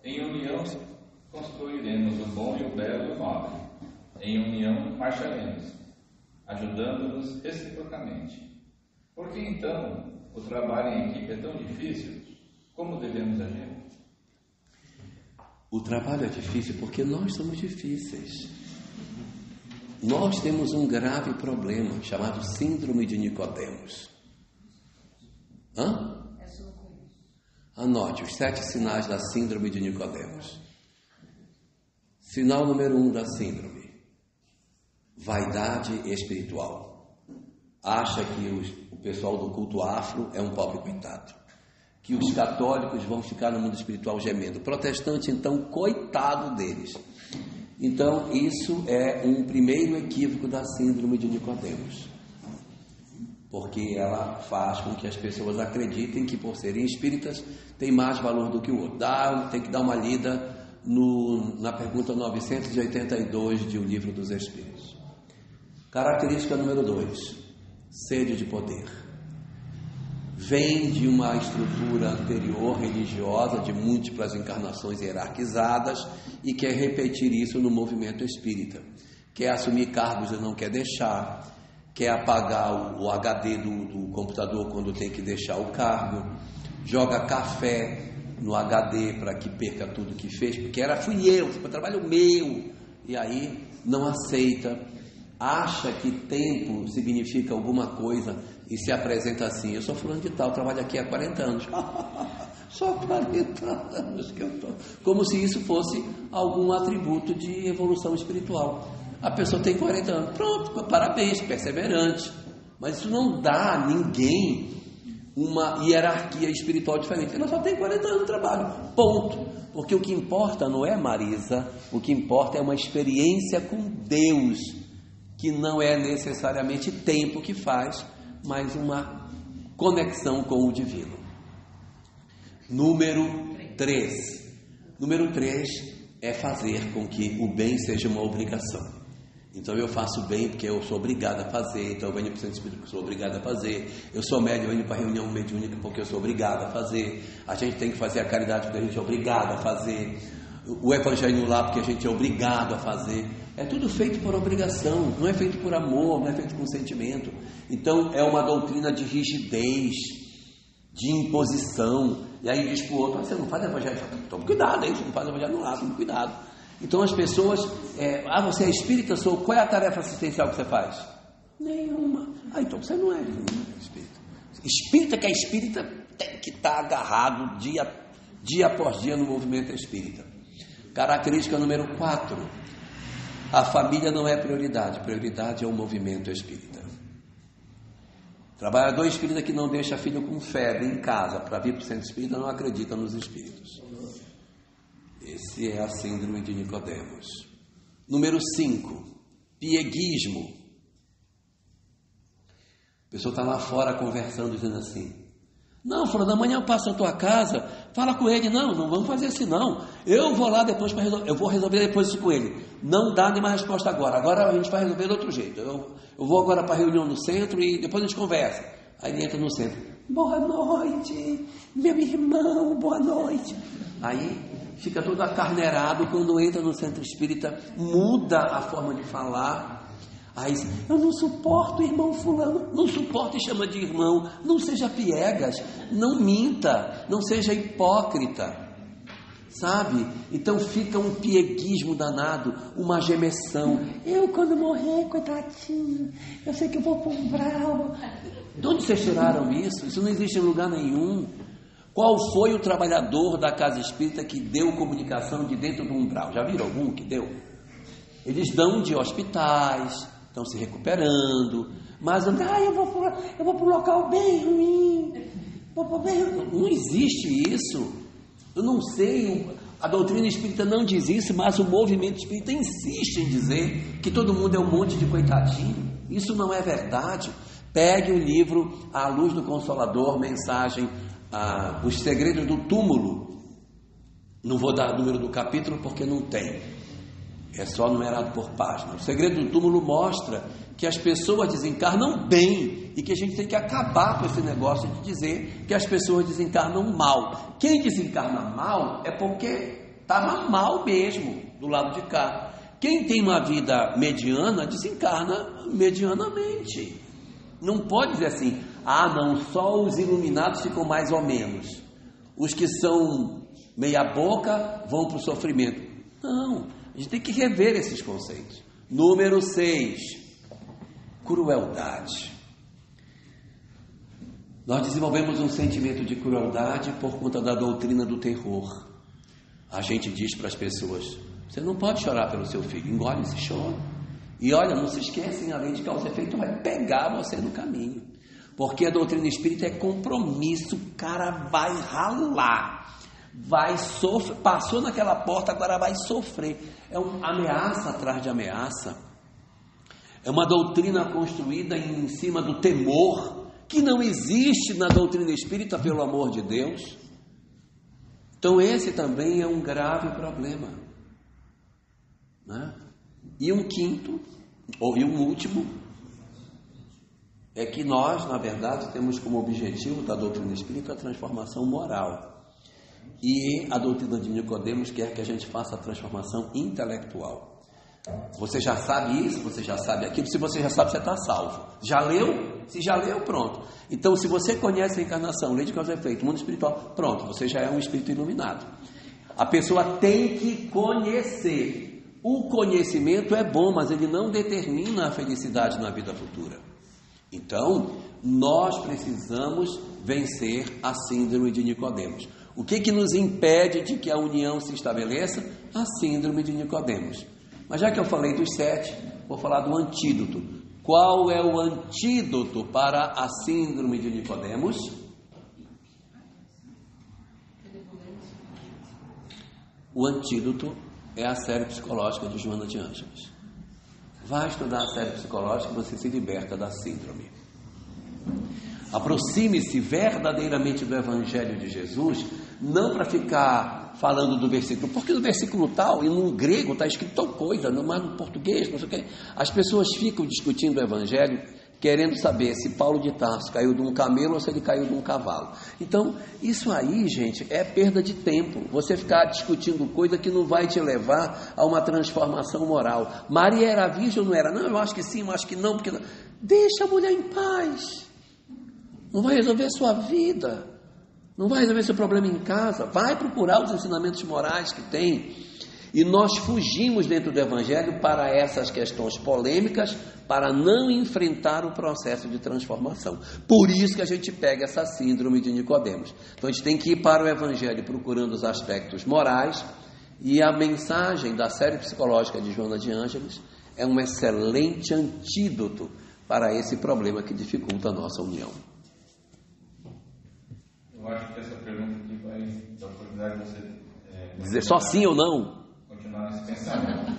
em união construiremos o bom e o belo e o nobre. Em união marcharemos, ajudando-nos reciprocamente. Por que então o trabalho em equipe é tão difícil? Como devemos agir? O trabalho é difícil porque nós somos difíceis. Nós temos um grave problema chamado síndrome de Nicodemos. Anote os 7 sinais da síndrome de Nicodemos. Sinal número 1 da síndrome: vaidade espiritual. Acha que o pessoal do culto afro é um pobre coitado, que os católicos vão ficar no mundo espiritual gemendo. O protestante, então, coitado deles. Então, isso é um primeiro equívoco da síndrome de Nicodemos, porque ela faz com que as pessoas acreditem que, por serem espíritas, tem mais valor do que o outro. Tem que dar uma lida na pergunta 982 de O Livro dos Espíritos. Característica número 2: sede de poder. Vem de uma estrutura anterior religiosa de múltiplas encarnações hierarquizadas e quer repetir isso no movimento espírita. Quer assumir cargos e não quer deixar, quer apagar o HD do computador quando tem que deixar o cargo, joga café no HD para que perca tudo que fez, porque fui eu, foi trabalho meu, e aí não aceita. Acha que tempo significa alguma coisa e se apresenta assim: eu sou fulano de tal, trabalho aqui há 40 anos. Só 40 anos que eu estou. Como se isso fosse algum atributo de evolução espiritual. A pessoa tem 40 anos, pronto, parabéns, perseverante. Mas isso não dá a ninguém uma hierarquia espiritual diferente. Ela só tem 40 anos de trabalho, ponto. Porque o que importa não é Marisa, o que importa é uma experiência com Deus, que não é necessariamente tempo que faz, mas uma conexão com o divino. Número 3. Número 3 é fazer com que o bem seja uma obrigação. Então eu faço bem porque eu sou obrigado a fazer, então eu venho para o centro espírita porque eu sou obrigado a fazer, eu sou médium, eu venho para a reunião mediúnica porque eu sou obrigado a fazer, a gente tem que fazer a caridade porque a gente é obrigado a fazer, o evangelho lá porque a gente é obrigado a fazer. É tudo feito por obrigação, não é feito por amor, não é feito com sentimento. Então é uma doutrina de rigidez, de imposição. E aí diz para o outro: você não faz evangelho? Tome cuidado, aí você não faz evangelho no lado, tome cuidado. Então as pessoas, você é espírita, qual é a tarefa assistencial que você faz? Nenhuma. Então você não é espírita. Espírita que é espírita tem que estar agarrado dia após dia no movimento espírita. Característica número 4: a família não é prioridade, prioridade é o movimento espírita. Trabalhador espírita que não deixa filho com febre em casa para vir para o centro espírita não acredita nos espíritos. Esse é a síndrome de Nicodemos. Número 5, pieguismo. A pessoa está lá fora conversando, dizendo assim: não, fulano, amanhã eu passo na tua casa, fala com ele. Não vamos fazer assim não, eu vou lá depois para resolver, eu vou resolver depois isso com ele. Não dá nenhuma resposta agora a gente vai resolver de outro jeito. Eu vou agora para a reunião no centro e depois a gente conversa. Aí ele entra no centro: boa noite, meu irmão, boa noite. Aí fica todo acarneirado. Quando entra no centro espírita, muda a forma de falar. Aí diz: eu não suporto o irmão fulano. Não suporta e chama de irmão. Não seja piegas, não minta, não seja hipócrita, sabe? Então fica um pieguismo danado, uma gemessão. Eu quando morrer, coitadinho, eu sei que eu vou para o umbral. De onde vocês tiraram isso? Isso não existe em lugar nenhum. Qual foi o trabalhador da casa espírita que deu comunicação de dentro do umbral? Já viram algum que deu? Eles dão de hospitais, estão se recuperando, mas eu vou para um local bem ruim. Não existe isso. Eu não sei, a doutrina espírita não diz isso, mas o movimento espírita insiste em dizer que todo mundo é um monte de coitadinho. Isso não é verdade. Pegue o livro A Luz do Consolador, mensagem Os Segredos do Túmulo. Não vou dar o número do capítulo porque não tem, é só numerado por página. O Segredo do Túmulo mostra que as pessoas desencarnam bem e que a gente tem que acabar com esse negócio de dizer que as pessoas desencarnam mal. Quem desencarna mal é porque está mal mesmo do lado de cá. Quem tem uma vida mediana desencarna medianamente. Não pode dizer assim: não, só os iluminados ficam mais ou menos, os que são meia boca vão para o sofrimento. Não, a gente tem que rever esses conceitos. Número 6, crueldade. Nós desenvolvemos um sentimento de crueldade por conta da doutrina do terror. A gente diz para as pessoas: você não pode chorar pelo seu filho, engole esse choro. E olha, não se esquecem, a lei de causa e efeito vai pegar você no caminho. Porque a doutrina espírita é compromisso, o cara vai ralar, vai sofrer, passou naquela porta, agora vai sofrer. É uma ameaça atrás de ameaça. É uma doutrina construída em cima do temor, que não existe na doutrina espírita, pelo amor de Deus. Então esse também é um grave problema, né? E um quinto, e um último, é que nós, na verdade, temos como objetivo da doutrina espírita a transformação moral. E a doutrina de Nicodemos quer que a gente faça a transformação intelectual. Você já sabe isso, você já sabe aquilo. Se você já sabe, você está salvo. Já leu? Se já leu, pronto. Então, se você conhece a encarnação, lei de causa e efeito, mundo espiritual, pronto, você já é um espírito iluminado. A pessoa tem que conhecer. O conhecimento é bom, mas ele não determina a felicidade na vida futura. Então, nós precisamos vencer a síndrome de Nicodemos. O que nos impede de que a união se estabeleça? A síndrome de Nicodemos. Mas já que eu falei dos 7, vou falar do antídoto. Qual é o antídoto para a síndrome de Nicodemos? O antídoto é a série psicológica de Joana de Ângeles. Vai estudar a série psicológica e você se liberta da síndrome. Aproxime-se verdadeiramente do Evangelho de Jesus, não para ficar falando do versículo, porque no versículo tal, e no grego está escrito tal coisa, mas no português, não sei o que. As pessoas ficam discutindo o Evangelho, querendo saber se Paulo de Tarso caiu de um camelo ou se ele caiu de um cavalo. Então, isso aí, gente, é perda de tempo. Você ficar discutindo coisa que não vai te levar a uma transformação moral. Maria era virgem ou não era? Não, eu acho que sim, eu acho que não, porque não. Deixa a mulher em paz. Não vai resolver a sua vida. Não vai resolver seu problema em casa. Vai procurar os ensinamentos morais que tem. E nós fugimos dentro do Evangelho para essas questões polêmicas, para não enfrentar o processo de transformação. Por isso que a gente pega essa síndrome de Nicodemos. Então a gente tem que ir para o Evangelho procurando os aspectos morais, e a mensagem da série psicológica de Joana de Ângeles é um excelente antídoto para esse problema que dificulta a nossa união. Eu acho que essa pergunta aqui vai dar a oportunidade de você dizer só sim ou não. Continuar nesse pensamento.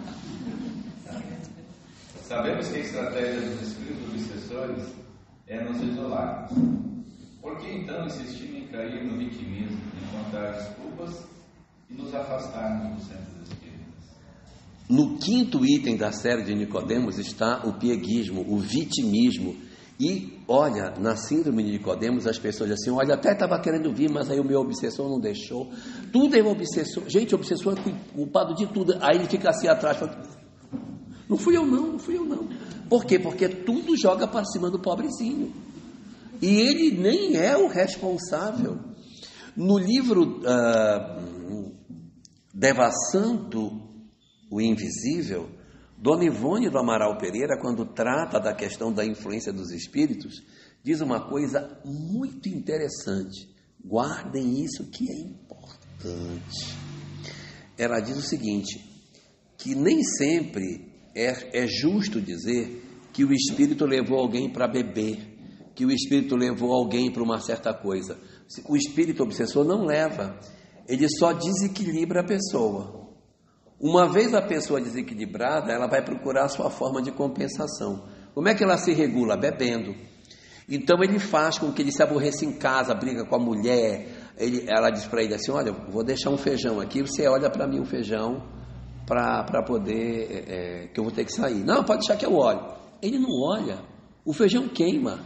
Sabemos que a estratégia dos espíritos obsessores é nos isolar. Por que então insistir em cair no vitimismo, encontrar desculpas e nos afastarmos do centro dos espíritos? No quinto item da série de Nicodemos está o pieguismo, o vitimismo. E olha, na síndrome de Nicodemos as pessoas dizem assim, olha, até estava querendo vir, mas aí o meu obsessor não deixou. Tudo é um obsessor. Gente, o obsessor é culpado de tudo. Aí ele fica assim atrás, falando, não fui eu não. Por quê? Porque tudo joga para cima do pobrezinho. E ele nem é o responsável. No livro Devassando o Invisível, Dona Ivone do Amaral Pereira, quando trata da questão da influência dos espíritos, diz uma coisa muito interessante. Guardem isso que é importante. Ela diz o seguinte, que nem sempre é justo dizer que o espírito levou alguém para beber, que o espírito levou alguém para uma certa coisa. O espírito obsessor não leva, ele só desequilibra a pessoa. Uma vez a pessoa desequilibrada, ela vai procurar a sua forma de compensação. Como é que ela se regula? Bebendo. Então ele faz com que ele se aborreça em casa, briga com a mulher. Ela diz para ele assim, olha, vou deixar um feijão aqui, você olha para mim o feijão para poder, que eu vou ter que sair. Não, pode deixar que eu olho. Ele não olha, o feijão queima.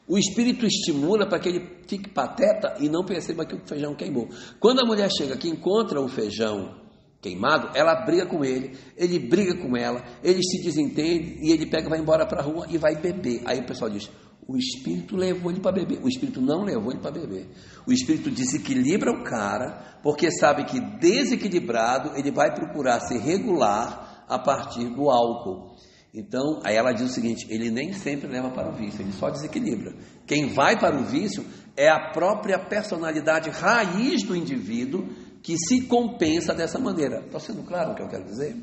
O espírito estimula para que ele fique pateta e não perceba que o feijão queimou. Quando a mulher chega que encontra o feijão queimado, ela briga com ele briga com ela, ele se desentende e ele pega, vai embora para a rua e vai beber. Aí o pessoal diz, o espírito levou ele para beber. O espírito não levou ele para beber. O espírito desequilibra o cara, porque sabe que desequilibrado ele vai procurar se regular a partir do álcool. Então, aí ela diz o seguinte, ele nem sempre leva para o vício, ele só desequilibra. Quem vai para o vício é a própria personalidade raiz do indivíduo que se compensa dessa maneira. Está sendo claro o que eu quero dizer?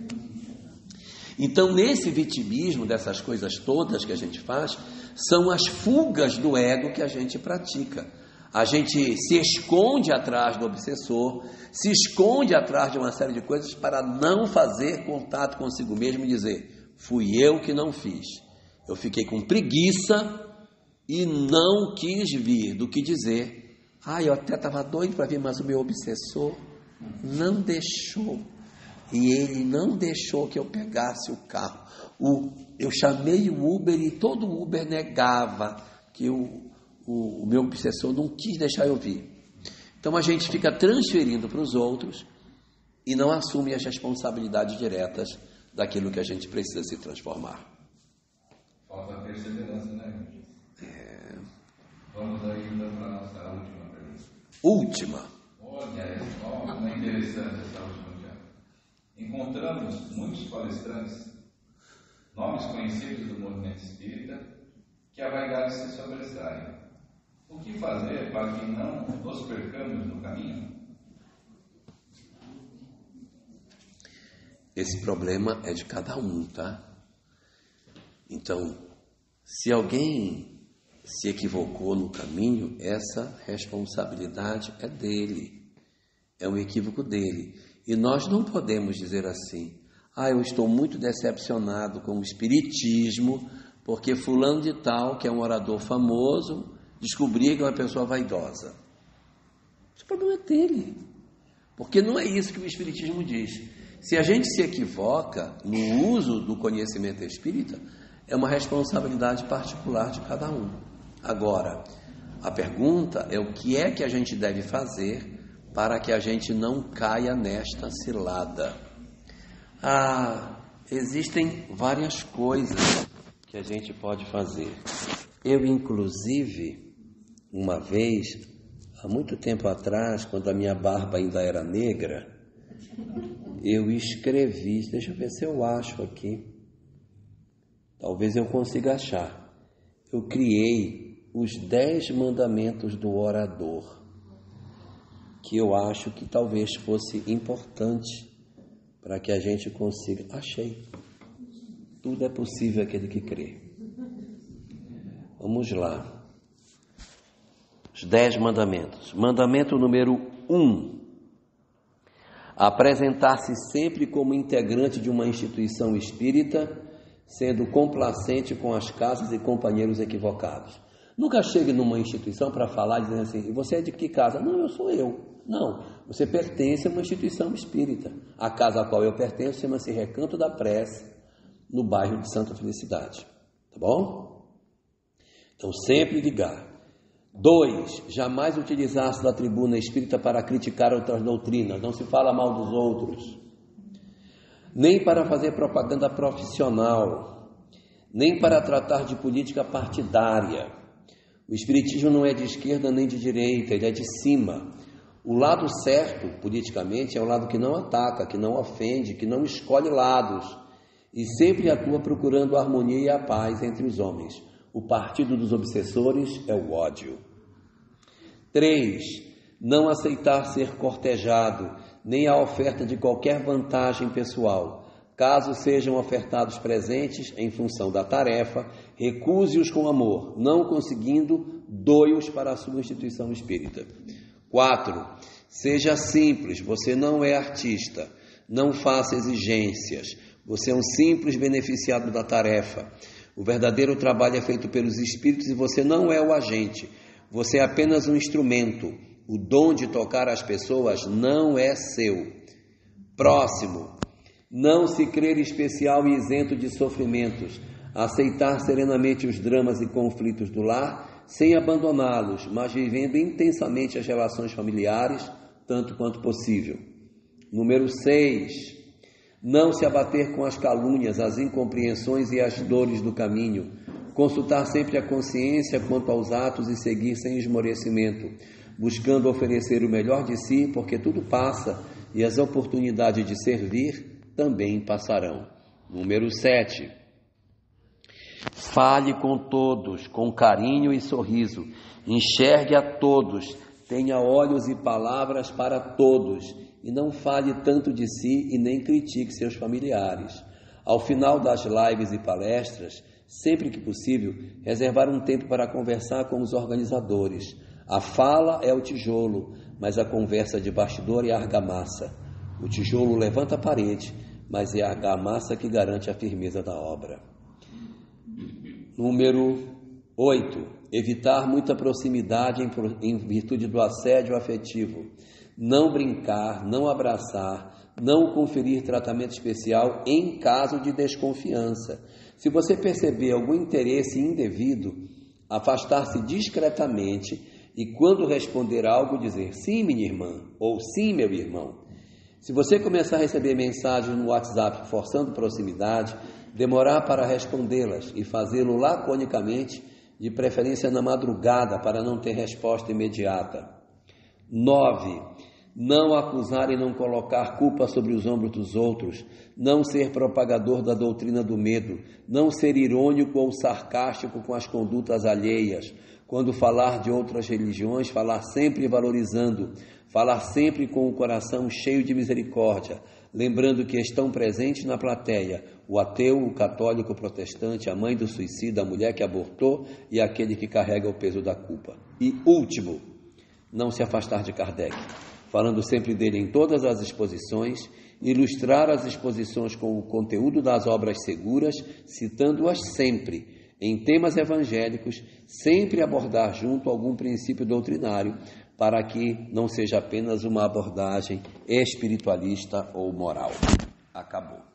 Então, nesse vitimismo, dessas coisas todas que a gente faz, são as fugas do ego que a gente pratica. A gente se esconde atrás do obsessor, se esconde atrás de uma série de coisas para não fazer contato consigo mesmo e dizer, fui eu que não fiz. Eu fiquei com preguiça e não quis vir, do que dizer, eu até estava doido para vir, mas o meu obsessor não deixou. E ele não deixou que eu pegasse o carro. Eu chamei o Uber e todo o Uber negava, que o meu obsessor não quis deixar eu vir. Então a gente fica transferindo para os outros e não assume as responsabilidades diretas daquilo que a gente precisa se transformar. Falta perseverança, né? Vamos ainda para a nossa última pergunta. Última. Olha, como é interessante essa última dica. Encontramos muitos palestrantes, nomes conhecidos do movimento espírita, que a vaidade se sobressai. O que fazer para que não nos percamos no caminho? Esse problema é de cada um, tá? Então, se alguém se equivocou no caminho, essa responsabilidade é dele, é um equívoco dele. E nós não podemos dizer assim: eu estou muito decepcionado com o espiritismo, porque fulano de tal, que é um orador famoso, descobri que é uma pessoa vaidosa. Esse problema é dele, porque não é isso que o espiritismo diz. Se a gente se equivoca no uso do conhecimento espírita, é uma responsabilidade particular de cada um. Agora, a pergunta é o que é que a gente deve fazer para que a gente não caia nesta cilada. Existem várias coisas que a gente pode fazer. Eu, inclusive, uma vez, há muito tempo atrás, quando a minha barba ainda era negra, eu escrevi, deixa eu ver se eu acho aqui, talvez eu consiga achar. Eu criei os 10 mandamentos do orador, que eu acho que talvez fosse importante para que a gente consiga. Achei. Tudo é possível aquele que crê. Vamos lá. Os 10 mandamentos. Mandamento número 1. Apresentar-se sempre como integrante de uma instituição espírita, sendo complacente com as casas e companheiros equivocados. Nunca chegue numa instituição para falar dizendo assim: você é de que casa? Não, eu sou eu. Não, você pertence a uma instituição espírita. A casa a qual eu pertenço chama-se Recanto da Prece, no bairro de Santa Felicidade. Tá bom? Então, sempre ligar. 2. Jamais utilizar-se da tribuna espírita para criticar outras doutrinas. Não se fala mal dos outros. Nem para fazer propaganda profissional. Nem para tratar de política partidária. O espiritismo não é de esquerda nem de direita, ele é de cima. O lado certo, politicamente, é o lado que não ataca, que não ofende, que não escolhe lados e sempre atua procurando a harmonia e a paz entre os homens. O partido dos obsessores é o ódio. 3. Não aceitar ser cortejado, nem a oferta de qualquer vantagem pessoal. Caso sejam ofertados presentes em função da tarefa, recuse-os com amor, não conseguindo, doe-os para a sua instituição espírita. 4. Seja simples, você não é artista, não faça exigências, você é um simples beneficiado da tarefa. O verdadeiro trabalho é feito pelos espíritos e você não é o agente, você é apenas um instrumento. O dom de tocar as pessoas não é seu. Próximo. Não se crer especial e isento de sofrimentos, aceitar serenamente os dramas e conflitos do lar, sem abandoná-los, mas vivendo intensamente as relações familiares, tanto quanto possível. Número 6. Não se abater com as calúnias, as incompreensões e as dores do caminho. Consultar sempre a consciência quanto aos atos e seguir sem esmorecimento, buscando oferecer o melhor de si, porque tudo passa e as oportunidades de servir também passarão. Número 7. Fale com todos, com carinho e sorriso. Enxergue a todos, tenha olhos e palavras para todos. E não fale tanto de si e nem critique seus familiares. Ao final das lives e palestras, sempre que possível, reservar um tempo para conversar com os organizadores. A fala é o tijolo, mas a conversa de bastidor é a argamassa. O tijolo levanta a parede, mas é a argamassa que garante a firmeza da obra. Número 8. Evitar muita proximidade em virtude do assédio afetivo. Não brincar, não abraçar, não conferir tratamento especial em caso de desconfiança. Se você perceber algum interesse indevido, afastar-se discretamente e quando responder algo dizer sim, minha irmã, ou sim, meu irmão. Se você começar a receber mensagens no WhatsApp forçando proximidade, demorar para respondê-las e fazê-lo laconicamente, de preferência na madrugada, para não ter resposta imediata. 9. Não acusar e não colocar culpa sobre os ombros dos outros, não ser propagador da doutrina do medo, não ser irônico ou sarcástico com as condutas alheias. Quando falar de outras religiões, falar sempre valorizando, falar sempre com o coração cheio de misericórdia, lembrando que estão presentes na plateia o ateu, o católico, o protestante, a mãe do suicida, a mulher que abortou e aquele que carrega o peso da culpa. E último, não se afastar de Kardec. falando sempre dele em todas as exposições, ilustrar as exposições com o conteúdo das obras seguras, citando-as sempre em temas evangélicos, sempre abordar junto algum princípio doutrinário, para que não seja apenas uma abordagem espiritualista ou moral. Acabou.